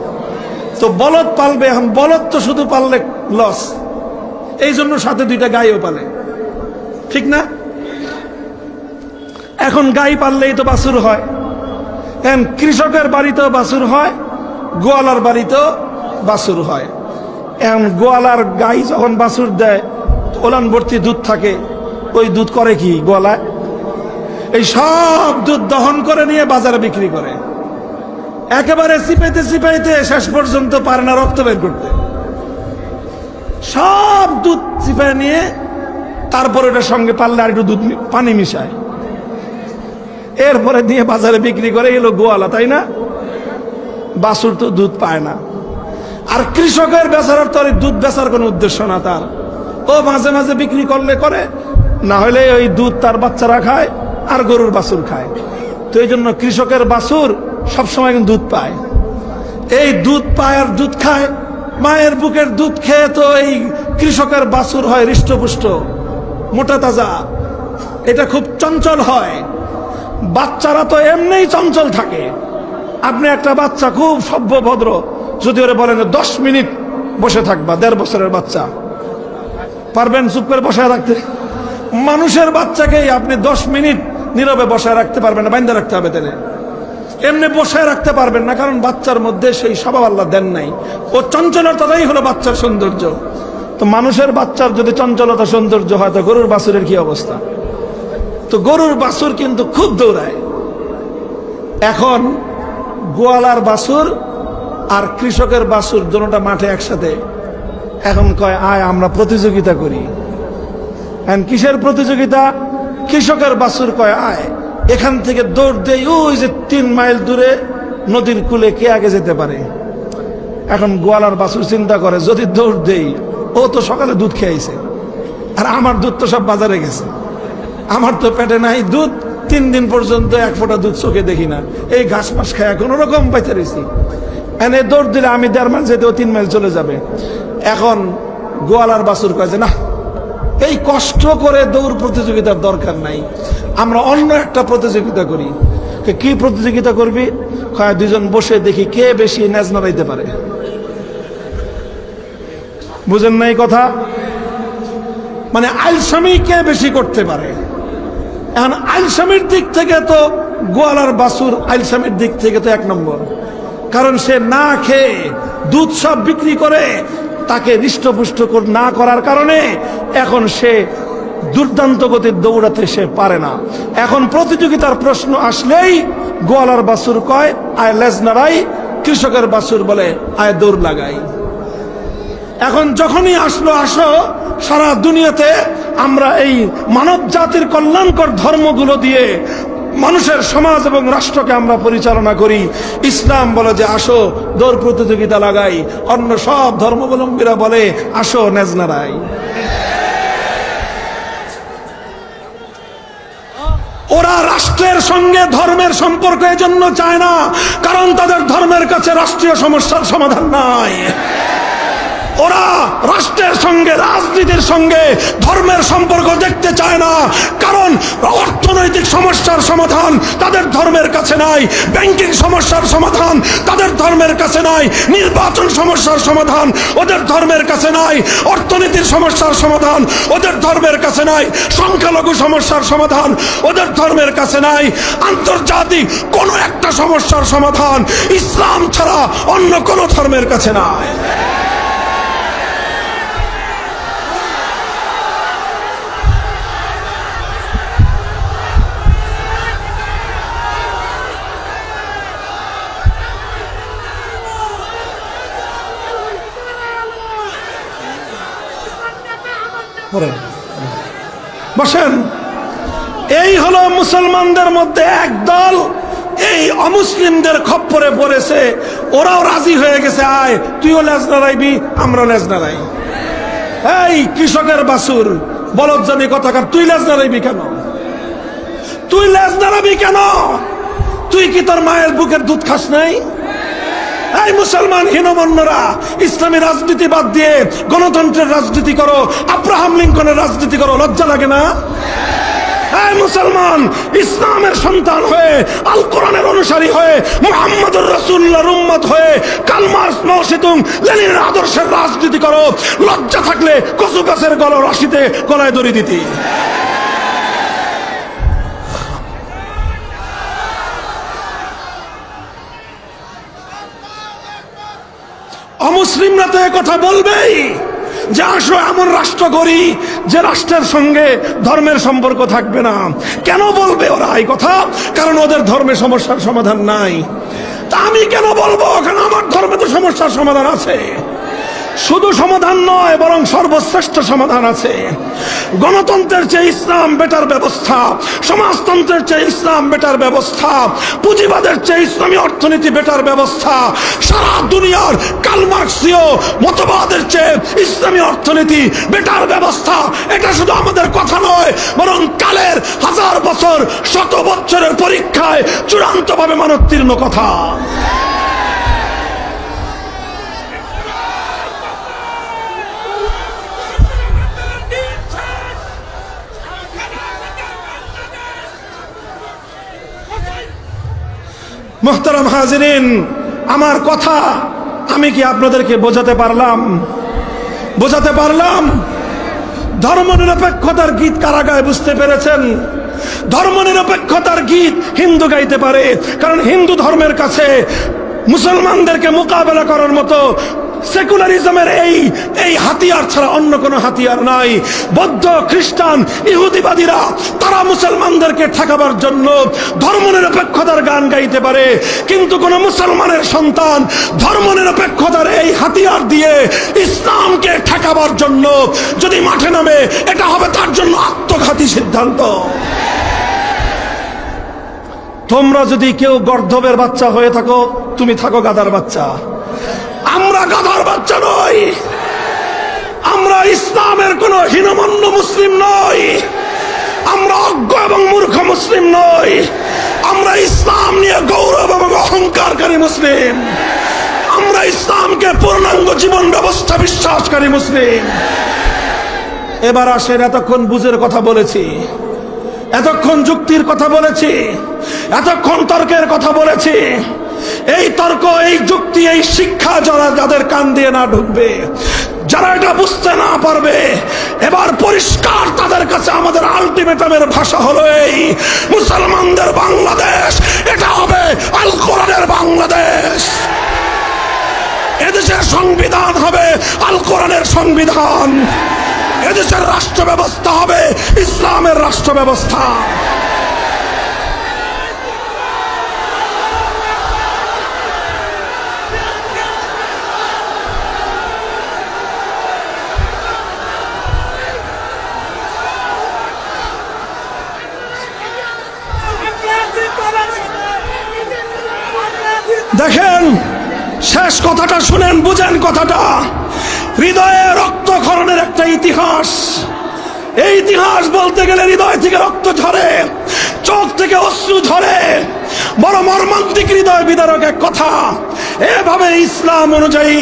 A: তো বলদ পালবে। এখন বলদ তো শুধু পাললে লস, এই জন্য সাথে দুইটা গাইও পালে, ঠিক না? এখন গাই পাললেই তো বাছুর হয়। এখন কৃষকের বাড়িতেও বাছুর হয়, গোয়ালার বাড়িতেও বাছুর হয়। এখন গোয়ালার গাই যখন বাছুর দেয়, ওলান ভর্তি দুধ থাকে, ওই দুধ করে কি গোয়ালায়? এই সব দুধ দহন করে নিয়ে বাজারে বিক্রি করে। একেবারে চিপাইতে চিপাইতে শেষ পর্যন্ত পারে না রক্ত বের করতে। সব দুধ চিপাই নিয়ে তারপর ওটার সঙ্গে পারলে আর একটু দুধ পানি মিশায়। এরপরে নিয়ে বাজারে বিক্রি করে এলো গোয়ালা, তাই না? বাছুর তো দুধ পায় না। আর কৃষকের বেচারার তো দুধ বেচার কোনো উদ্দেশ্য না তার, ও মাঝে মাঝে বিক্রি করলে করে, না হলে ওই দুধ তার বাচ্চারা খায় আর গরুর বাছুর খায়। তো এই জন্য কৃষকের বাছুর সবসময় দুধ পায়, এই দুধ পায় আর দুধ খায়। মায়ের বুকের দুধ খেয়ে তো এই কৃষকের বাছুর হয় হৃষ্টপুষ্ট, মোটা তাজা, এটা খুব চঞ্চল হয়। বাচ্চারা তো এমনিই চঞ্চল থাকে। আপনি একটা বাচ্চা খুব সভ্য ভদ্র, যদি ওরে বলেন 10 মিনিট বসে থাকবা, 1.5 বছরের বাচ্চা, পারবেন চুপ করে বসায় রাখতে? মানুষের বাচ্চাকেই আপনি 10 মিনিট নীরবে বসায় রাখতে পারবেন না, বাইন্ধে রাখতে হবে। তাহলে এমনি বসায় রাখতে পারবেন না, কারণ বাচ্চার মধ্যে সেই স্বভাব আল্লাহ দেন নাই। ও চঞ্চলতাটাই হলো বাচ্চার সৌন্দর্য। তো মানুষের বাচ্চার যদি চঞ্চলতা সৌন্দর্য হয়, তো গরুর বাছুরের কি অবস্থা? তো গরুর বাছুর কিন্তু খুব দৌড়ায়। এখন গোয়ালার বাছুর আর কৃষকের বাছুর দুটোটা মাঠে একসাথে। এখন কয় আয় আমরা প্রতিযোগিতা করি। এখন কিসের প্রতিযোগিতা? কৃষকের বাছুর কয় আয় এখান থেকে দৌড় দেই, ওই যে 3 মাইল দূরে নদীর কূলে কে আগে যেতে পারে। এখন গোয়ালার বাছুর চিন্তা করে, যদি দৌড় দেই, ও তো সকালে দুধ খেয়েছে আর আমার দুধ তো সব বাজারে গেছে, আমার তো পেটে নাই দুধ, 3 দিন পর্যন্ত 1 ফোঁটা দুধ চোখে দেখি না, এই ঘাস মাস খায় কোন রকম পাইতে রয়েছি। এনে দৌড় দিলে আমি 1.5 মাইল যেতে, ও 3 মাইল চলে যাবে। এখন গোয়ালার বাছুর কয় যে না, এই কষ্ট করে দৌড় প্রতিযোগিতার দরকার নাই, আমরা অন্য একটা প্রতিযোগিতা করি। কি প্রতিযোগিতা করবি? কয় দুজন বসে দেখি কে বেশি নেজ নাড়াইতে পারে। বুঝেন নাই কথা? মানে আলসামি কে বেশি করতে পারে। এখন আলসামির দিক থেকে তো গোয়ালার বাছুর আলসামির দিক থেকে তো 1 নম্বর, কারণ সে না খেয়ে দুধ সব বিক্রি করে, তাকে হৃষ্টপুষ্ট না করার কারণে এখন সে দুর্দান্ত গতির দৌড়াতে সে পারে না। এখন প্রতিযোগিতার প্রশ্ন আসলেই গোয়ালার বাছুর কয় আয় লেজ নাড়াই, কৃষকের বাছুর বলে আয় দৌড় লাগাই। এখন যখনই আসলো আসো, সারা দুনিয়াতে আমরা এই মানব জাতির কল্যাণকর ধর্মগুলো দিয়ে মানুষের সমাজ এবং রাষ্ট্রকে আমরা পরিচালনা করি। ইসলাম বলে যে আসো দৌড় প্রতিযোগিতা লাগাই, অন্য সব ধর্মাবলম্বীরা বলে আসো নেজ নাড়াই। ওরা রাষ্ট্রের সঙ্গে ধর্মের সম্পর্ক এজন্য চায় না, কারণ তাদের ধর্মের কাছে রাষ্ট্রীয় সমস্যার সমাধান নাই। ওরা রাষ্ট্রের সঙ্গে, রাজনীতির সঙ্গে ধর্মের সম্পর্ক দেখতে চায় না, কারণ অর্থনৈতিক সমস্যার সমাধান তাদের ধর্মের কাছে নাই, ব্যাংকিং সমস্যার সমাধান তাদের ধর্মের কাছে নাই, নির্বাচন সমস্যার সমাধান ওদের ধর্মের কাছে নাই, অর্থনীতির সমস্যার সমাধান ওদের ধর্মের কাছে নাই, সংখ্যালঘু সমস্যার সমাধান ওদের ধর্মের কাছে নাই। আন্তর্জাতিক কোনো একটা সমস্যার সমাধান ইসলাম ছাড়া অন্য কোনো ধর্মের কাছে নাই। বসেন। এই হলো মুসলমানদের মধ্যে এক দল এই অমুসলিমদের খপ্পরে পড়েছে, ওরাও রাজি হয়ে গেছে আয় তুইও লেজ নাড়াইবি আমরাও লেজ নাড়াই। এই কৃষকের বাছুর বলদজানি কথাকার, তুই লেজ নাড়াইবি কেন? তুই লেজ নাড়াবি কেন? তুই কি তোর মায়ের বুকের দুধ খাস নাই? এই মুসলমান হীনমন্যরা, ইসলামী রাজনীতি বাদ দিয়ে গণতন্ত্রের রাজনীতি করো, আব্রাহাম লিঙ্কনের রাজনীতি করো, লজ্জা লাগে না? এই মুসলমান, ইসলামের সন্তান হয়ে, আল কোরআনের অনুসারী হয়ে, মুহাম্মদুর রাসূলুল্লাহর উম্মত হয়ে কার্ল মার্কস, মাও সেতুং, লেনিনের আদর্শের রাজনীতি করো। লজ্জা থাকলে কচু গাছের রশিতে গলায় দড়ি দিতি। অমুসলিমরা তো কথা বলবেই যে আসো এমন রাষ্ট্র করি যে রাষ্ট্রের সঙ্গে ধর্মের সম্পর্ক থাকবে না। কেন বলবে ওরা এই কথা? কারণ ওদের ধর্মে সমস্যার সমাধান নাই। তা আমি কেন বলবো? কারণ আমার ধর্মে তো সমস্যার সমাধান আছে। শুধু সমাধান নয়, বরং সর্বশ্রেষ্ঠ সমাধান আছে। গণতন্ত্রের চেয়ে ইসলাম বেটার ব্যবস্থা, সমাজতন্ত্রের চেয়ে ইসলাম বেটার ব্যবস্থা, পুঁজিবাদের চেয়ে ইসলামী অর্থনীতি বেটার ব্যবস্থা, সারা দুনিয়ার কার্ল মার্ক্সীয় মতবাদের চেয়ে ইসলামী অর্থনীতি বেটার ব্যবস্থা, এটা শুধু আমাদের কথা নয়, বরং কালের হাজার বছর শত বছরের পরীক্ষায় চূড়ান্তভাবে মানোত্তীর্ণ কথা। মুহতারাম হাজিরিন, আমার কথা আমি কি আপনাদেরকে বোঝাতে পারলাম? ধর্মনিরপেক্ষতার গীত কারা গায় বুঝতে পেরেছেন? ধর্মনিরপেক্ষতার গীত হিন্দু গাইতে পারে, কারণ হিন্দু ধর্মের কাছে মুসলমানদেরকে মোকাবেলা করার মতো সেকুলারিজমের এই হাতিয়ার ছাড়া অন্য কোনো হাতিয়ার নাই। বৌদ্ধ, খ্রিস্টান, ইহুদিবাদীরা তারা মুসলমানদেরকে ঠেকাবার জন্য ধর্মনিরপেক্ষতার গান গাইতে পারে, কিন্তু কোন মুসলমানের সন্তান ধর্মনিরপেক্ষতার এই হাতিয়ার দিয়ে ইসলামকে ঠেকাবার জন্য যদি মাঠে নামে, এটা হবে তার জন্য আত্মঘাতী সিদ্ধান্ত। তোমরা যদি কেউ গর্দভের বাচ্চা হয়ে থাকো, তুমি থাকো গাধার বাচ্চা। আমরা গাধার বাচ্চা নই, আমরা ইসলামের কোন হীনমন্য মুসলিম নই, আমরা অজ্ঞ এবং মূর্খ মুসলিম নই, আমরা ইসলাম নিয়ে গৌরব এবং অহংকারকারী মুসলিম, আমরা ইসলামকে পূর্ণাঙ্গ জীবন ব্যবস্থা বিশ্বাসকারী মুসলিম। এবার আসেন, এতক্ষণ বুঝের কথা বলেছি, এতক্ষণ যুক্তির কথা বলেছি, এতক্ষণ তর্কের কথা বলেছি। এই তর্ক, এই যুক্তি, এই শিক্ষা যাদের কান দিয়ে না ঢুকবে, যারা এটা বুঝতে না পারবে, এবার পরিষ্কার তাদের কাছে আমাদের আলটিমেটামের ভাষা হলো এই: মুসলমানদের বাংলাদেশ এটা হবে আল কোরআনের বাংলাদেশ। এদেশের সংবিধান হবে আল কোরআনের সংবিধান, এদেশের রাষ্ট্র ব্যবস্থা হবে ইসলামের রাষ্ট্র ব্যবস্থা। দেখেন, শেষ কথাটা শুনেন, বুঝেন কথাটা। হৃদয়ে রক্তক্ষরণের একটা ইতিহাস। এই ইতিহাস বলতে গেলে হৃদয় থেকে রক্ত ঝরে, চোখ থেকে অশ্রু ঝরে। বড় মর্মান্তিক, হৃদয় বিদারক এক কথা। এভাবে ইসলাম অনুযায়ী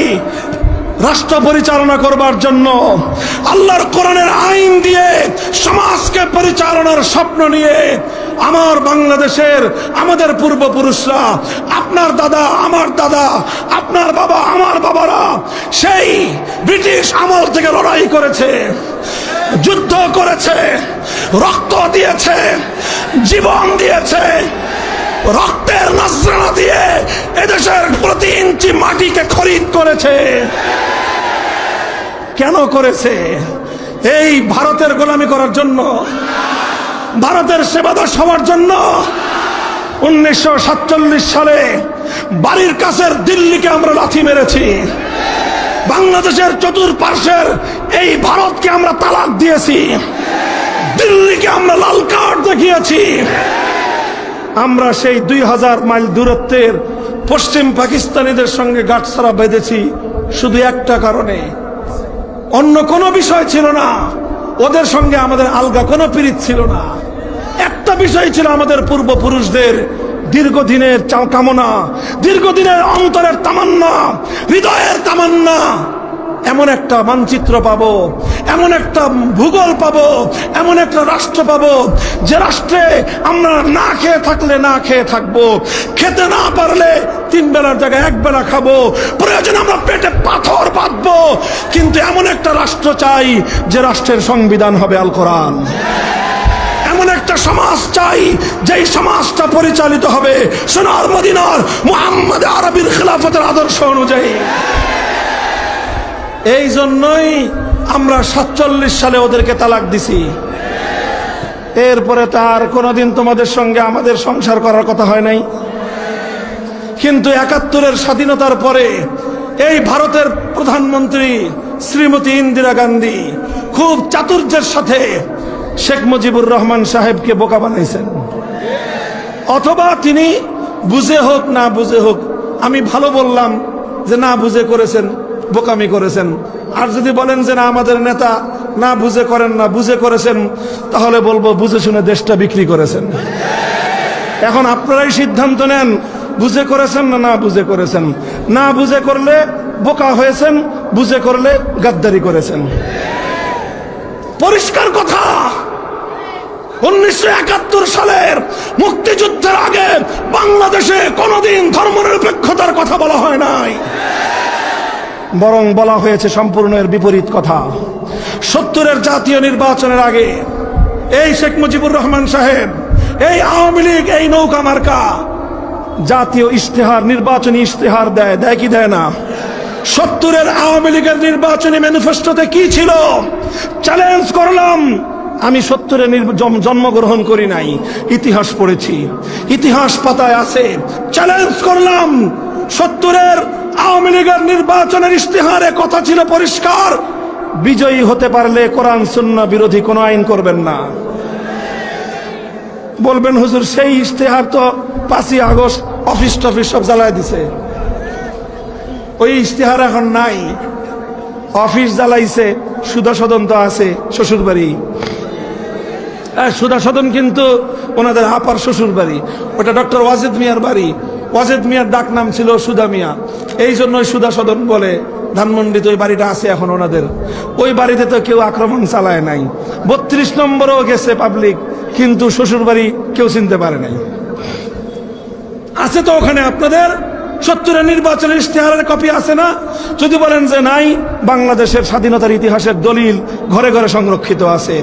A: রাষ্ট্র পরিচালনা করবার জন্য, আল্লাহর কোরআনের আইন দিয়ে সমাজকে পরিচালনার স্বপ্ন নিয়ে আমার বাংলাদেশের, আমাদের পূর্বপুরুষরা, আপনার দাদা, আমার দাদা, আপনার বাবা, আমার বাবারা সেই ব্রিটিশ আমল থেকে লড়াই করেছে, যুদ্ধ করেছে, রক্ত দিয়েছে, জীবন দিয়েছে, রক্তের নজরানা দিয়ে এদেশের প্রতি ইঞ্চি মাটিকে খরিদ করেছে। কেন করেছে? এই ভারতের গোলামি করার জন্য, ভারতের সেবাদাস হওয়ার জন্য। 1947 সালে বাড়ির কাছের দিল্লিকে আমরা লাথি মেরেছি, বাংলাদেশের চতুর্পার্শ্বের এই ভারতকে আমরা তালাক দিয়েছি, দিল্লিকে আমরা লাল কার্ড দেখিয়েছি। আমরা সেই 2000 মাইল দূরত্বের পশ্চিম পাকিস্তানিদের সঙ্গে গাঁটছড়া বেঁধেছি শুধু একটা কারণে, অন্য কোনো বিষয় ছিল না। ওদের সঙ্গে আমাদের আলগা কোনো পীড়িত ছিল না। একটা বিষয় ছিল আমাদের পূর্বপুরুষদের দীর্ঘদিনের কামনা, দীর্ঘদিনের অন্তরের তামান্না, হৃদয়ের তামান্না। এমন একটা মানচিত্র পাবো, এমন একটা ভূগোল পাবো, এমন একটা রাষ্ট্র পাবো যে রাষ্ট্রে আমরা না খেয়ে থাকলে না খেয়ে থাকবো, খেতে না পারলে 3 বেলার জায়গায় 1 বেলা খাবো, প্রয়োজনে আমরা পেটে পাথর বাঁধবো, কিন্তু এমন একটা রাষ্ট্র চাই যে রাষ্ট্রের সংবিধান হবে আল কোরআন। এমন একটা সমাজ চাই যেই সমাজটা পরিচালিত হবে সোনার মদিনার মুহাম্মদ আরবির খিলাফতের আদর্শ অনুযায়ী। এই জন্যই আমরা 47 সালে ওদেরকে তালাক দিছি। এরপরে তার কোনোদিন তোমাদের সঙ্গে আমাদের সংসার করার কথা হয় নাই। কিন্তু 71-এর স্বাধীনতার পরে এই ভারতের প্রধানমন্ত্রী শ্রীমতী ইন্দিরা গান্ধী খুব চাতুর্যের সাথে শেখ মুজিবুর রহমান সাহেবকে বোকা বানাইছেন। অথবা তিনি বুঝে হোক না বুঝে হোক, আমি ভালো বললাম যে না বুঝে করেছেন, বোকামি করেছেন। আর যদি বলেন যে না আমাদের নেতা না বুঝে করেন না বুঝে করেছেন, তাহলে বলবো বুঝে শুনে দেশটা বিক্রি করেছেন। এখন আপনারাই সিদ্ধান্ত নেন, বুঝে করেছেন না না বুঝে করেছেন। না বুঝে করলে বোকা হয়েছেন, বুঝে করলে গাদ্দারি করেছেন। পরিষ্কার কথা, 1971 সালের মুক্তিযুদ্ধের আগে বাংলাদেশে কোনোদিন ধর্মনিরপেক্ষতার কথা বলা হয় নাই, বরং বলা হয়েছে সম্পূর্ণ এর বিপরীত কথা। 70-এর জাতীয় নির্বাচনের আগে এই শেখ মুজিবুর রহমান সাহেব, এই আওয়ামী লীগ, এই নৌকা মার্কা জাতীয় ইশতেহার, নির্বাচনী ইশতেহার দেয়, দেয় কি দেয় না? 70-এর আওয়ামী লীগের নির্বাচনী ম্যানিফেস্টোতে কি ছিল? চ্যালেঞ্জ করলাম, আমি 70-এ জন্মগ্রহণ করি নাই, ইতিহাস পড়েছি, ইতিহাস পাতায় আছে। চ্যালেঞ্জ করলাম, 70-এর আওয়ামী লীগের নির্বাচনের ইশতেহারে কথা ছিল পরিষ্কার, বিজয়ী হতে পারলে কোরআন সুন্নাহ বিরোধী কোনো আইন করবেন না। বলবেন হুজুর সেই ইশতেহার তো 5ই আগস্ট অফিস টফিস সব জ্বালায় দিছে, ওই ইশতেহার এখন নাই। অফিস জ্বালাইছে, সুধা সদন তো আছে শ্বশুর বাড়ি। সুধা সদন কিন্তু ওনাদের আপার শ্বশুর বাড়ি, ওটা ডক্টর ওয়াজেদ মিয়ার বাড়ি। ওয়াজেদ মিয়ার ডাক নাম ছিল সুধা মিয়া, এই জন্যই সুধা সদন বলে। ধানমন্ডিতে ওই বাড়িটা আছে এখন ওনাদের। ওই বাড়িতে তো কেউ আক্রমণ চালায় নাই। 32 নম্বরেও গেছে পাবলিক, কিন্তু শ্বশুর বাড়ি কেউ চিনতে পারে নাই। আছে তো ওখানে আপনাদের 70-এর নির্বাচনের ইশতেহারের কপি আছে না? যদি বলেন যে নাই, বাংলাদেশের স্বাধীনতার ইতিহাসের দলিল ঘরে ঘরে সংরক্ষিত আছে।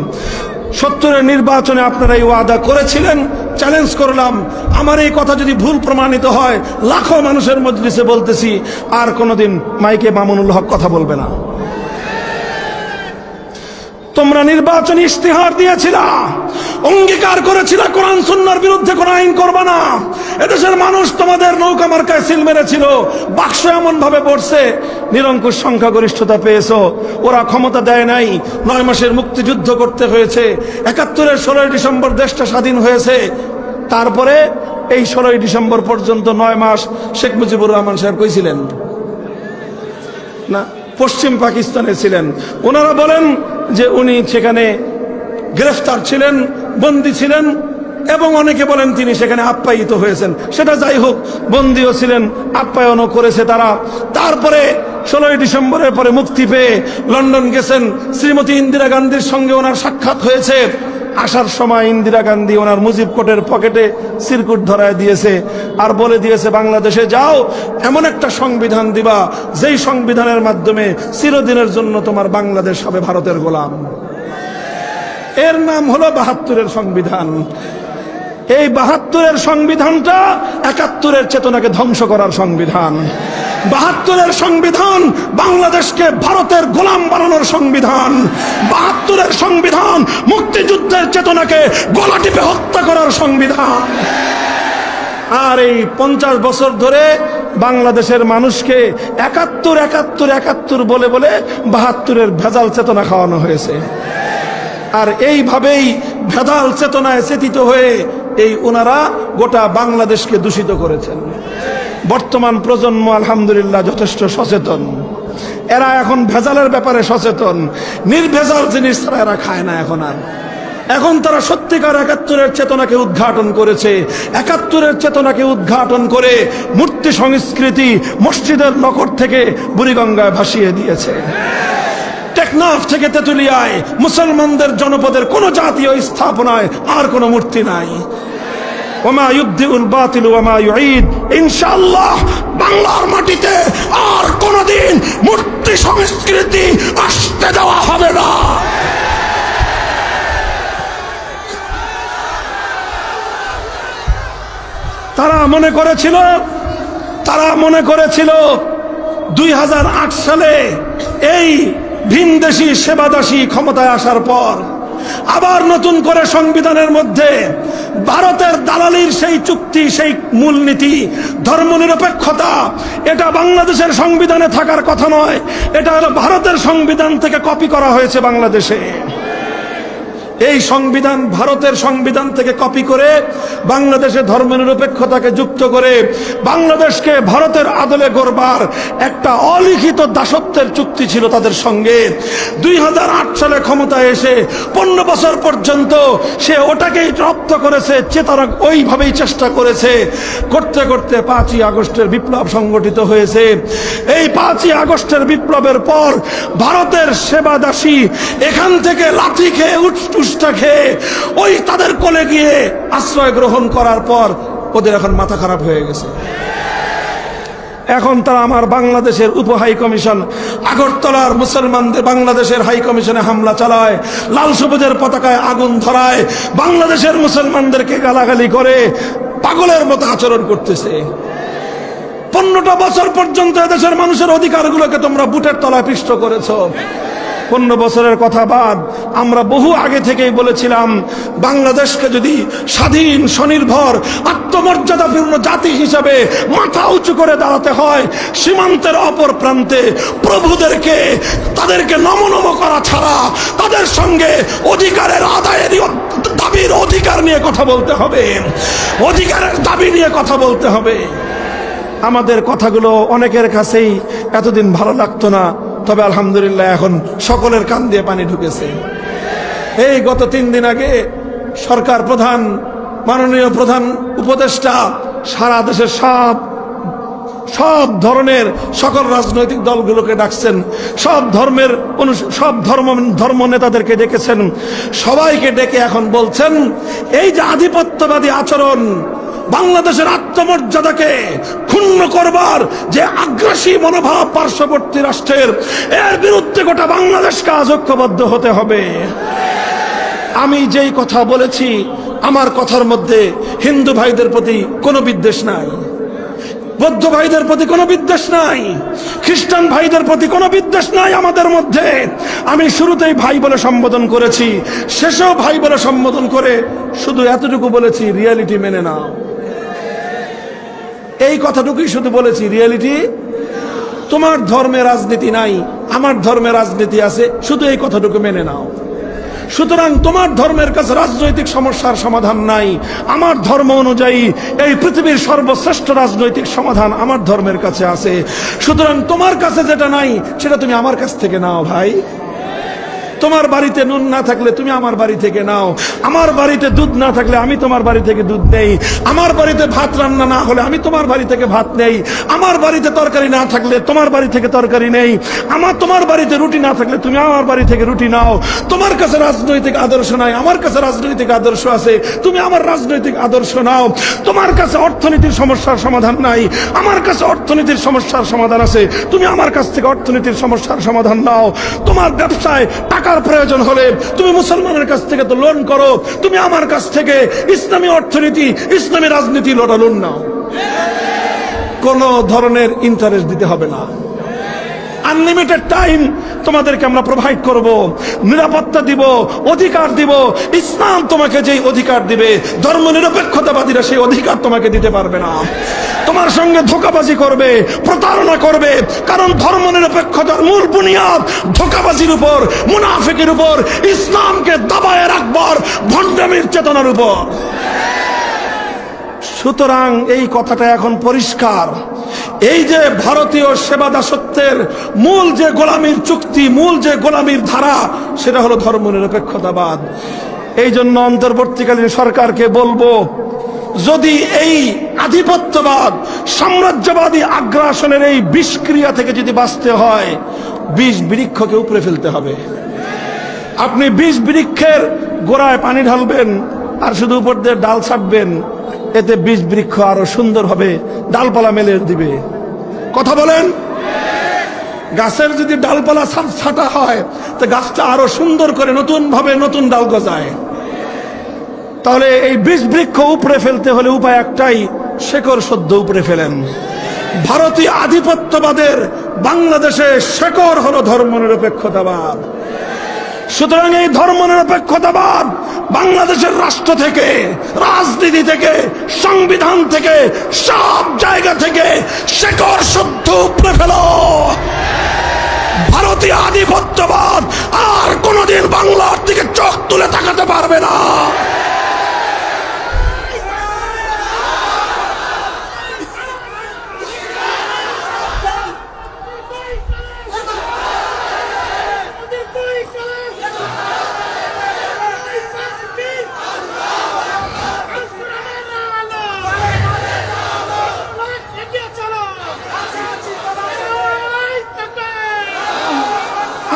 A: 70-এর নির্বাচনে আপনারা এই ওয়াদা করেছিলেন, চ্যালেঞ্জ করলাম। আমার এই কথা যদি ভুল প্রমাণিত হয়, লাখো মানুষের মজলিসে বলতেছি, আর কোনোদিন মাইকে মামুনুল হক কথা বলবে না। তোমরা নির্বাচনী ইশতেহার দিয়েছিলা, অঙ্গীকার করেছিলা কোরআন সুন্নাহর বিরুদ্ধে কোন আইন করবে না। এদেশের মানুষ তোমাদের নৌকা মার্কায় সিল মেরেছিল, বাক্স এমন ভাবে পড়ছে, নিরঙ্কুশ সংখ্যাগরিষ্ঠতা পেয়েছো। ওরা ক্ষমতা দেয় নাই, 9 মাসের মুক্তিযুদ্ধ করতে হয়েছে। 71-এর 16ই ডিসেম্বর দেশটা স্বাধীন হয়েছে। তারপরে এই 16ই ডিসেম্বর পর্যন্ত 9 মাস শেখ মুজিবুর রহমান সাহেব কইছিলেন না, পশ্চিম পাকিস্তানে ছিলেন। ওনারা বলেন যে উনি সেখানে গ্রেফতার ছিলেন, বন্দী ছিলেন, এবং অনেকে বলেন তিনি সেখানে আপ্যায়িত হয়েছেন। সেটা যাই হোক, বন্দীও ছিলেন, আপ্যায়নও করেছে তারা। তারপরে 16ই ডিসেম্বরের পরে মুক্তি পেয়ে লন্ডন গেছেন, শ্রীমতী ইন্দিরা গান্ধীর সঙ্গে ওনার সাক্ষাৎ হয়েছে। আসার সময় ইন্দিরা গান্ধী ওনার মুজিব কোটের পকেটে সিরকুট ধরায় দিয়েছে, আর বলে দিয়েছে বাংলাদেশে যাও, এমন একটা সংবিধান দিবা যেই সংবিধানের মাধ্যমে চিরদিনের জন্য তোমার বাংলাদেশ হবে ভারতের গোলাম। এর নাম হলো 72-এর সংবিধান। এই 72-এর সংবিধানটা 71-এর চেতনাকে ধ্বংস করার সংবিধান। 72-এর সংবিধান বাংলাদেশকে ভারতের গোলাম বানানোর সংবিধান। 72-এর সংবিধান মুক্তিযুদ্ধের চেতনাকে গলা টিপে হত্যা করার সংবিধান। আর এই 50 বছর ধরে বাংলাদেশের মানুষকে 71 71 71 বলে বলে 72-এর ভেজাল চেতনা খাওয়ানো হয়েছে। আর এইভাবেই ভেদাল চেতনায় চেতিত হয়ে এই ওনারা গোটা বাংলাদেশকে দূষিত করেছেন। বর্তমান প্রজন্ম আলহামদুলিল্লাহ যথেষ্ট সচেতন। এরা এখন ভেজালের ব্যাপারে সচেতন। নির্ভেজাল জিনিস তারা এরা খায় না এখন আর। এখন তারা সত্যিকার 71-এর চেতনাকে উদ্ঘাটন করেছে। 71-এর চেতনাকে উদ্ঘাটন করে মূর্তি সংস্কৃতি মসজিদের নকর থেকে বুড়িগঙ্গায় ভাসিয়ে দিয়েছে। টেকনাফ থেকে তেতুলিয়ায় মুসলমানদের জনপদের কোন জাতীয় স্থাপনায় আর কোন মূর্তি নাই। ওমা ইউবদিউল বাতিল ওমা ইউঈদ। ইনশাআল্লাহ বাংলার মাটিতে আর কোনদিন মূর্তি সংস্কৃতি আসতে দেওয়া হবে না। তারা মনে করেছিল 2008 সালে এই ভিনদেশী সেবাদাসী ক্ষমতায় আসার পর আবার নতুন করে সংবিধানের মধ্যে ভারতের দালালির সেই চুক্তি, সেই মূলনীতি, ধর্মনিরপেক্ষতা, এটা বাংলাদেশের সংবিধানে থাকার কথা নয়। এটা হলো ভারতের সংবিধান থেকে কপি করা হয়েছে বাংলাদেশে। এই সংবিধান ভারতের সংবিধান থেকে কপি করে বাংলাদেশে ধর্মনিরপেক্ষতাকে যুক্ত করে বাংলাদেশকে ভারতের আদলে গড়বার একটা অলিখিত দাসত্বের চুক্তি ছিল তাদের সঙ্গে। 2008 সালে ক্ষমতায় এসে 15 বছর পর্যন্ত সে ওটাকেই রপ্ত করেছে, চেতারা ওইভাবেই চেষ্টা করেছে। করতে করতে 5ই আগস্টের বিপ্লব সংগঠিত হয়েছে। এই 5ই আগস্টের বিপ্লবের পর ভারতের সেবাদাসী এখান থেকে লাথি খেয়ে উষ্টা খেয়ে ওই তাদের কোলে গিয়ে আশ্রয় গ্রহণ করার পর ওদের এখন মাথা খারাপ হয়ে গেছে। এখন তারা আমার বাংলাদেশের উপ হাই কমিশন আগরতলার মুসলমানদের বাংলাদেশের হাই কমিশনে হামলা চালায়, লাল সবুজের পতাকায় আগুন ধরায়, বাংলাদেশের মুসলমানদেরকে গালাগালি করে পাগলের মতো আচরণ করতেছে। 15টা বছর পর্যন্ত এদেশের মানুষের অধিকারগুলোকে তোমরা বুটের তলায় পিষ্ট করেছো। 15 বছরের কথা বাদ, আমরা বহু আগে থেকেই বলেছিলাম বাংলাদেশকে যদি স্বাধীন, স্বনির্ভর, আত্মমর্যাদাপূর্ণ জাতি হিসাবে মাথা উঁচু করে দাঁড়াতে হয়, সীমান্তের অপর প্রান্তে প্রভুদেরকে তাদেরকে নমনম করা ছাড়া তাদের সঙ্গে অধিকারের আদায়ের দাবির অধিকার নিয়ে কথা বলতে হবে, অধিকারের দাবি নিয়ে কথা বলতে হবে। আমাদের কথাগুলো অনেকের কাছেই এতদিন ভালো লাগতো না, তবে আলহামদুলিল্লাহ এখন সকলের কান দিয়ে পানি ঢুকেছে। এই গত 3 দিন আগে সরকার প্রধান, মাননীয় প্রধান উপদেষ্টা সারা দেশের সব ধরনের সকল রাজনৈতিক দলগুলোকে ডাকছেন, সব ধর্ম নেতাদেরকে ডেকেছেন। সবাইকে ডেকে এখন বলছেন এই যে আধিপত্যবাদী আচরণ, বাংলাদেশের আত্মমর্যাদাকে ক্ষুণ্ণ করবার যে আগ্রাসী মনোভাব পার্শ্ববর্তী রাষ্ট্রের, এর বিরুদ্ধে গোটা বাংলাদেশকে আজ ঐক্যবদ্ধ হতে হবে। আমি যেই কথা বলেছি, আমার কথার মধ্যে হিন্দু ভাইদের প্রতি কোনো বিদ্বেষ নাই, বৌদ্ধ ভাইদের প্রতি কোনো বিদ্বেষ নাই, খ্রিস্টান ভাইদের প্রতি কোনো বিদ্বেষ নাই আমাদের মধ্যে। আমি শুরুতেই ভাই বলে সম্বোধন করেছি, শেষেও ভাই বলে সম্বোধন করে শুধু এতটুকু বলেছি, রিয়ালিটি মেনে নাও। এই কথাটুকুই শুধু বলেছি, রিয়ালিটি। তোমার ধর্মে রাজনীতি নাই, আমার ধর্মে রাজনীতি আছে, শুধু এই কথাটুকু মেনে নাও। সুতরাং তোমার ধর্মের কাছে রাজনৈতিক সমস্যার সমাধান নাই, আমার ধর্ম অনুযায়ী এই পৃথিবীর সর্বশ্রেষ্ঠ রাজনৈতিক সমাধান আমার ধর্মের কাছে আছে। সুতরাং তোমার কাছে যেটা নাই সেটা তুমি আমার কাছ থেকে নাও ভাই। তোমার বাড়িতে নুন না থাকলে তুমি আমার বাড়ি থেকে নাও, আমার বাড়িতে দুধ না থাকলে আমি তোমার বাড়ি থেকে দুধ নেই, আমার বাড়িতে ভাত রান্না না হলে আমি তোমার বাড়ি থেকে ভাত নেই, আমার বাড়িতে তরকারি না থাকলে তোমার বাড়ি থেকে তরকারি নেই, তোমার বাড়িতে রুটি না থাকলে তুমি আমার বাড়ি থেকে রুটি নাও। তোমার কাছে রাজনৈতিক আদর্শ নাই, আমার কাছে রাজনৈতিক আদর্শ আছে, তুমি আমার রাজনৈতিক আদর্শ নাও। তোমার কাছে অর্থনীতির সমস্যার সমাধান নাই, আমার কাছে অর্থনীতির সমস্যার সমাধান আছে, তুমি আমার কাছ থেকে অর্থনীতির সমস্যার সমাধান নাও। তোমার ব্যবসায় টাকার প্রয়োজন হলে তুমি মুসলমানের কাছ থেকে তো লোন করো, তুমি আমার কাছ থেকে ইসলামী অর্থনীতি, ইসলামী রাজনীতি লোন নাও। কোন ধরনের ইন্টারেস্ট দিতে হবে না, আনলিমিটেড টাইম তোমাদেরকে আমরা প্রোভাইড করব, নিরাপত্তা দিব, অধিকার দিব। ইসলাম তোমাকে যেই অধিকার দিবে, ধর্ম নিরপেক্ষতাবাদীরা সেই অধিকার তোমাকে দিতে পারবে না। তোমার সঙ্গে ধোঁকাবাজি করবে, প্রতারণা করবে, কারণ ধর্ম নিরপেক্ষতার মূল বুনিয়াদ ধোঁকাবাজির উপর, মুনাফিকের উপর, ইসলামকে দাবায় রাখবার ভণ্ডামির চেতনার উপর। সুতরাং এই কথাটা এখন পরিষ্কার, এই যে ভারতীয় সেবা দাসত্বের মূল যে গোলামীর চুক্তি, মূল যে গোলামীর ধারা, সেটা হলো ধর্মনিরপেক্ষতাবাদ। এই জন্য অন্তর্বর্তীকালীন সরকারকে বলবো, যদি এই আধিপত্যবাদ, সাম্রাজ্যবাদী আগ্রাসনের এই বিষক্রিয়া থেকে যদি বাঁচতে হয়, বিষ বৃক্ষকে উপরে ফেলতে হবে। আপনি বিষ বৃক্ষের গোড়ায় পানি ঢালবেন আর শুধু উপর দিয়ে ডাল ছাড়বেন, এতে বীজ বৃক্ষ আরো সুন্দর হবে, ডালপালা মেলে দিবে। কথা বলেন? গাছের যদি ডালপালা ছাটা হয় তো গাছটা আরো সুন্দর করে নতুন ভাবে নতুন ডাল গজায়। তাহলে এই বীজ বৃক্ষ উপরে ফেলতে হলে উপায় একটাই, শেকড় সদ্য উপরে ফেলেন। ভারতীয় আধিপত্যবাদের বাংলাদেশে শেকড় হলো ধর্মনিরপেক্ষতাবাদ। সুতরাং এই ধর্মনিরপেক্ষতাবাদ বাংলাদেশের রাষ্ট্র থেকে, রাজনীতি থেকে, সংবিধান থেকে, সব জায়গা থেকে শেকড় শুদ্ধ উপড়ে ফেলো। ভারতীয় আধিপত্যবাদ আর কোনদিন বাংলার দিকে চোখ তুলে তাকাতে পারবে না।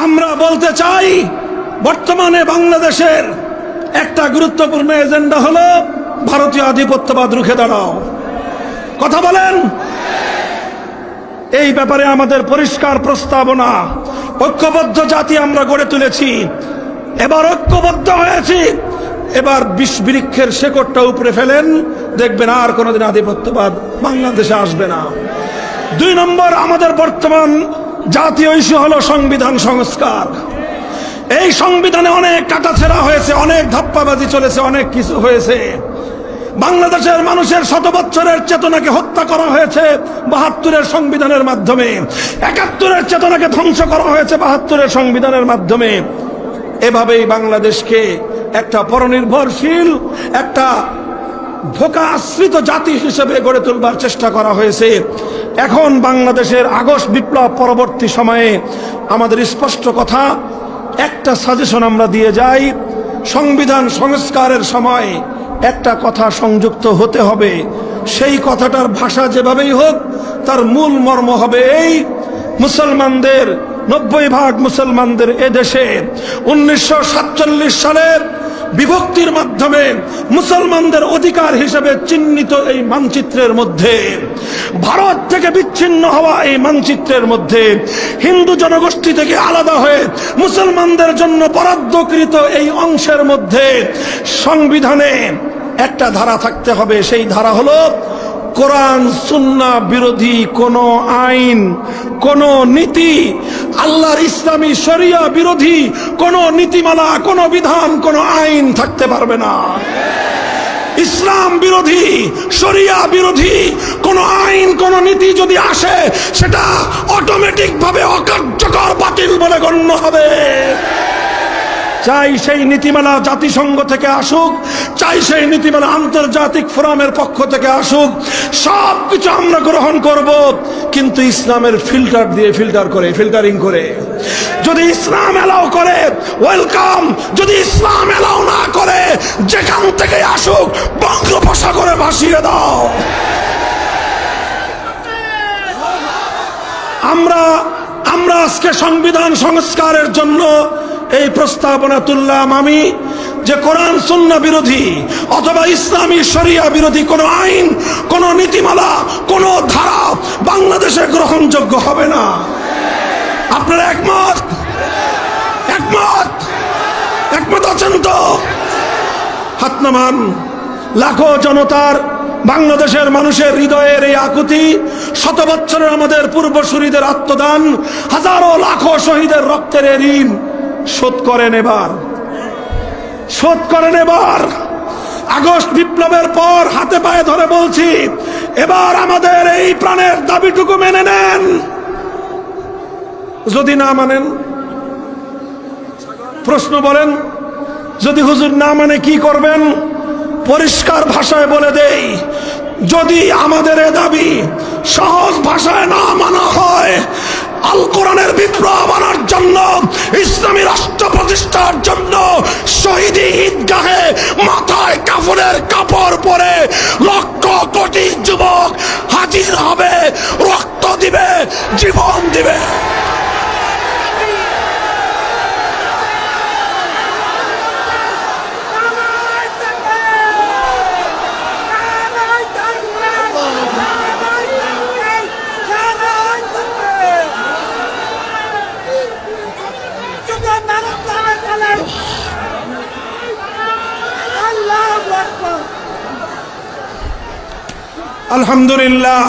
A: আমরা বলতে চাই, বর্তমানে বাংলাদেশের একটা গুরুত্বপূর্ণ এজেন্ডা হলো ভারতীয় আধিপত্যবাদ রুখে দাঁড়াও। কথা বলেন। এই ব্যাপারে আমাদের পরিষ্কার প্রস্তাবনা। ঐক্যবদ্ধ জাতি আমরা গড়ে তুলেছি, এবার ঐক্যবদ্ধ হয়েছি। এবার বিষ বৃক্ষের শেকড়টা উপরে ফেলেন, দেখবেন আর কোনোদিন আধিপত্যবাদ বাংলাদেশে আসবে না। 2 নম্বর, আমাদের বর্তমান জাতীয় ইস্যু হলো সংবিধান সংস্কার। এই সংবিধানে অনেক কাটাছেঁড়া হয়েছে, অনেক ধাপ্পাবাজি চলেছে, অনেক কিছু হয়েছে। বাংলাদেশের মানুষের 100 বছরের চেতনাকে হত্যা করা হয়েছে 72-এর সংবিধানের মাধ্যমে। 71-এর চেতনাকে ধ্বংস করা হয়েছে 72-এর সংবিধানের মাধ্যমে। এভাবেই বাংলাদেশকে একটা পরনির্ভরশীল, একটা ধোঁকা আশ্রিত জাতি হিসেবে গড়ে তুলবার চেষ্টা করা হয়েছে। এখন বাংলাদেশের আগস্ট বিপ্লব পরবর্তী সময়ে আমাদের স্পষ্ট কথা, একটা সাজেশন আমরা দিয়ে যাই, সংবিধান সংস্কারের সময় একটা কথা সংযুক্ত হতে হবে। সেই কথাটার ভাষা যেভাবেই হোক, তার মূল মর্ম হবে এই: মুসলমানদের 90% মুসলমানদের এদেশে 1947 সালের বিভক্তির মাধ্যমে মুসলমানদের অধিকার হিসেবে চিহ্নিত এই মানচিত্রের মধ্যে, ভারত থেকে বিচ্ছিন্ন হওয়া এই মানচিত্রের মধ্যে, হিন্দু জনগোষ্ঠী থেকে আলাদা হয়ে মুসলমানদের জন্য বরাদ্দকৃত এই অংশের মধ্যে সংবিধানে একটা ধারা থাকতে হবে। সেই ধারা হলো, কোরআন সুন্নাহ বিরোধী কোন আইন, কোন নীতি, আল্লাহর ইসলামী শরিয়া বিরোধী কোন নীতিমালা, কোন বিধান, কোন আইন থাকতে পারবে না। ইসলাম বিরোধী, শরিয়া বিরোধী কোন আইন, কোন নীতি যদি আসে, সেটা অটোমেটিক ভাবে অকার্যকর, বাতিল বলে গণ্য হবে। চাই সেই নীতিমালা জাতিসংঘ থেকে আসুক, চাই সেই নীতিমালা আন্তর্জাতিক ফোরামের পক্ষ থেকে আসুক, সবকিছু আমরা গ্রহণ করব, কিন্তু ইসলামের ফিল্টার দিয়ে, ফিল্টারিং করে। যদি ইসলাম এলাও করে ওয়েলকাম, যদি ইসলাম এলাও না করে যেখান থেকে আসুক বঙ্গোপসাগরে ভাসিয়ে দাও। আমরা আজকে সংবিধান সংস্কারের জন্য এই প্রস্তাবনা তুললাম আমি, যে কোরআন সুন্নাহ বিরোধী অথবা ইসলামী শরিয়া বিরোধী কোন আইন, কোন নীতিমালা, কোন ধারা বাংলাদেশে গ্রহণযোগ্য হবে না। আপনারা একমত? একমত আছেন তো? হাত নামান। লাখো জনতার, বাংলাদেশের মানুষের হৃদয়ের এই আকুতি, 100 বছরের আমাদের পূর্বসূরীদের আত্মদান, হাজারো লাখো শহীদের রক্তের ঋণ শোধ করেন এবার। আগস্ট বিপ্লবের পর হাতে পায়ে ধরে বলছি, এবার আমাদের এই প্রাণের দাবিটুকু মেনে নেন। যদি না মানেন, প্রশ্ন বলেন, যদি হুজুর না মানে কি করবেন? পরিষ্কার ভাষায় বলে দেই, যদি আমাদের এ দাবি সহজ ভাষায় না মানা হয়, আল কোরআনের বিপ্লব আনার জন্য, ইসলামী রাষ্ট্র প্রতিষ্ঠার জন্য শহীদি ঈদগাহে মাথায় কাফনের কাপড় পরে লক্ষ কোটি যুবক হাজির হবে, রক্ত দিবে, জীবন দিবে। আলহামদুলিল্লাহ,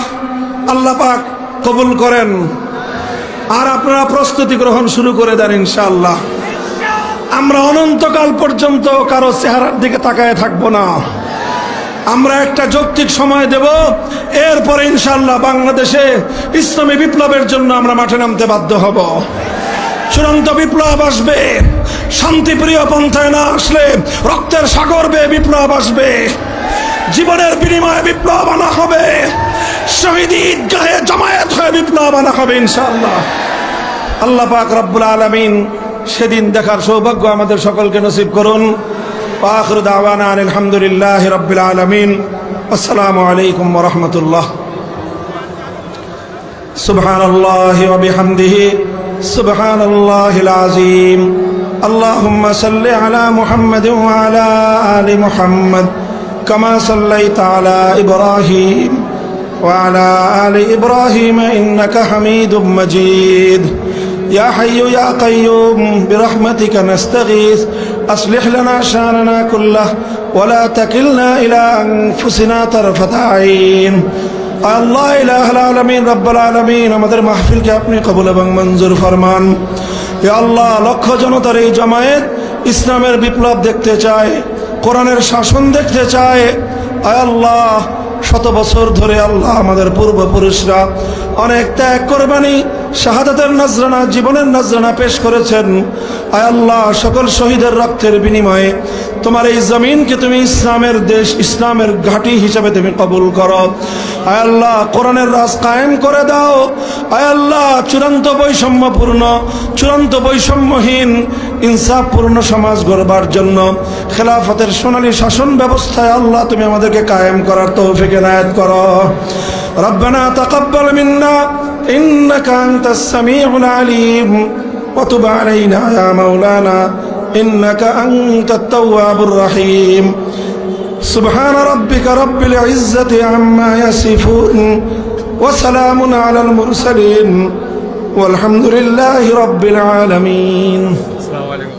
A: আল্লাহ পাক কবুল করেন। আর আপনারা প্রস্তুতি গ্রহণ শুরু করে দেন ইনশাআল্লাহ। আমরা অনন্তকাল পর্যন্ত কারো চেহারার দিকে তাকায় থাকবো না। আমরা একটা যৌক্তিক সময় দেব, এরপরে ইনশাআল্লাহ বাংলাদেশে ইসলামী বিপ্লবের জন্য আমরা মাঠে নামতে বাধ্য হব। চূড়ান্ত বিপ্লব আসবে, শান্তিপ্রিয় পন্থায় না আসলে রক্তের সাগর বেয়ে বিপ্লব আসবে। জীবনের বিনিময়ে বিপ্লব আনা হবে, শহীদ ঈদগাহে জামায়াত হয়ে বিপ্লব আনা হবে ইনশাআল্লাহ। আল্লাহ পাক রব্বুল আলামিন সেদিন দেখার সৌভাগ্য আমাদের সকলকে নসিব করুন। আখিরু দাওয়ানা আলহামদুলিল্লাহি রাব্বিল আলামিন। আসসালামু আলাইকুম ওয়া রাহমাতুল্লাহ। সুবহানাল্লাহি ওয়া বিহামদিহি সুবহানাল্লাহিল আযীম। আল্লাহুম্মা সাল্লি আলা মুহাম্মাদিন ওয়া আলা আলি মুহাম্মাদ কামা সাল্লাইতা আলা ইব্রাহিম ওয়া আলা আলি ইব্রাহিম ইন্নাকা হামিদুম মাজিদ। يا حي يا قيوم برحمتك نستغيث أصلح لنا شأننا كله ولا تكلنا إلى أنفسنا طرفة عين। আল্লাহ ইলাহুল আলামিন রব্বুল আলামিন আমাদের মাহফিলকে আপনি কবুল এবং মঞ্জুর ফরমান। হে আল্লাহ, লক্ষ জনতার এই জামায়াত ইসলামের বিপ্লব দেখতে চায়, কোরআনের শাসন দেখতে চায়। আয় আল্লাহ, শত বছর ধরে আল্লাহ আমাদের পূর্বপুরুষরা অনেক ত্যাগ কোরবানি শাহাদাতের নজরানা, জীবনের নজরানা পেশ করেছেন। আয় আল্লাহ, সকল শহীদের রক্তের বিনিময়ে তোমার এই জমিনকে তুমি ইসলামের দেশ, ইসলামের ঘাঁটি হিসাবে তুমি কবুল করো। আয় আল্লাহ, কোরআনের রাজ কায়েম করে দাও। আয় আল্লাহ, চূড়ান্ত বৈষম্যপূর্ণ, চূড়ান্ত বৈষম্যহীন, ইনসাফপূর্ণ সমাজ গড়বার জন্য খেলাফতের সোনালী শাসন ব্যবস্থায় আল্লাহ তুমি আমাদেরকে কায়েম করার তৌফিক এনায়েত করো। রব্বানা তাকাব্বাল মিন্না ইন্নাকা আনতাস সামিউল আলিম ওয়া তুব আলাইনা ইয়া মাওলানা ইন্নাকা আনতাত তাওয়াবুর রহিম। সুবহান রাব্বিকা রাব্বিল ইজ্জাতি আম্মা ইয়াসিফুন ওয়া সালামুন আলাল মুরসালিন ওয়ালহামদুলিল্লাহি রাব্বিল আলামিন। আসসালামু আলাইকুম।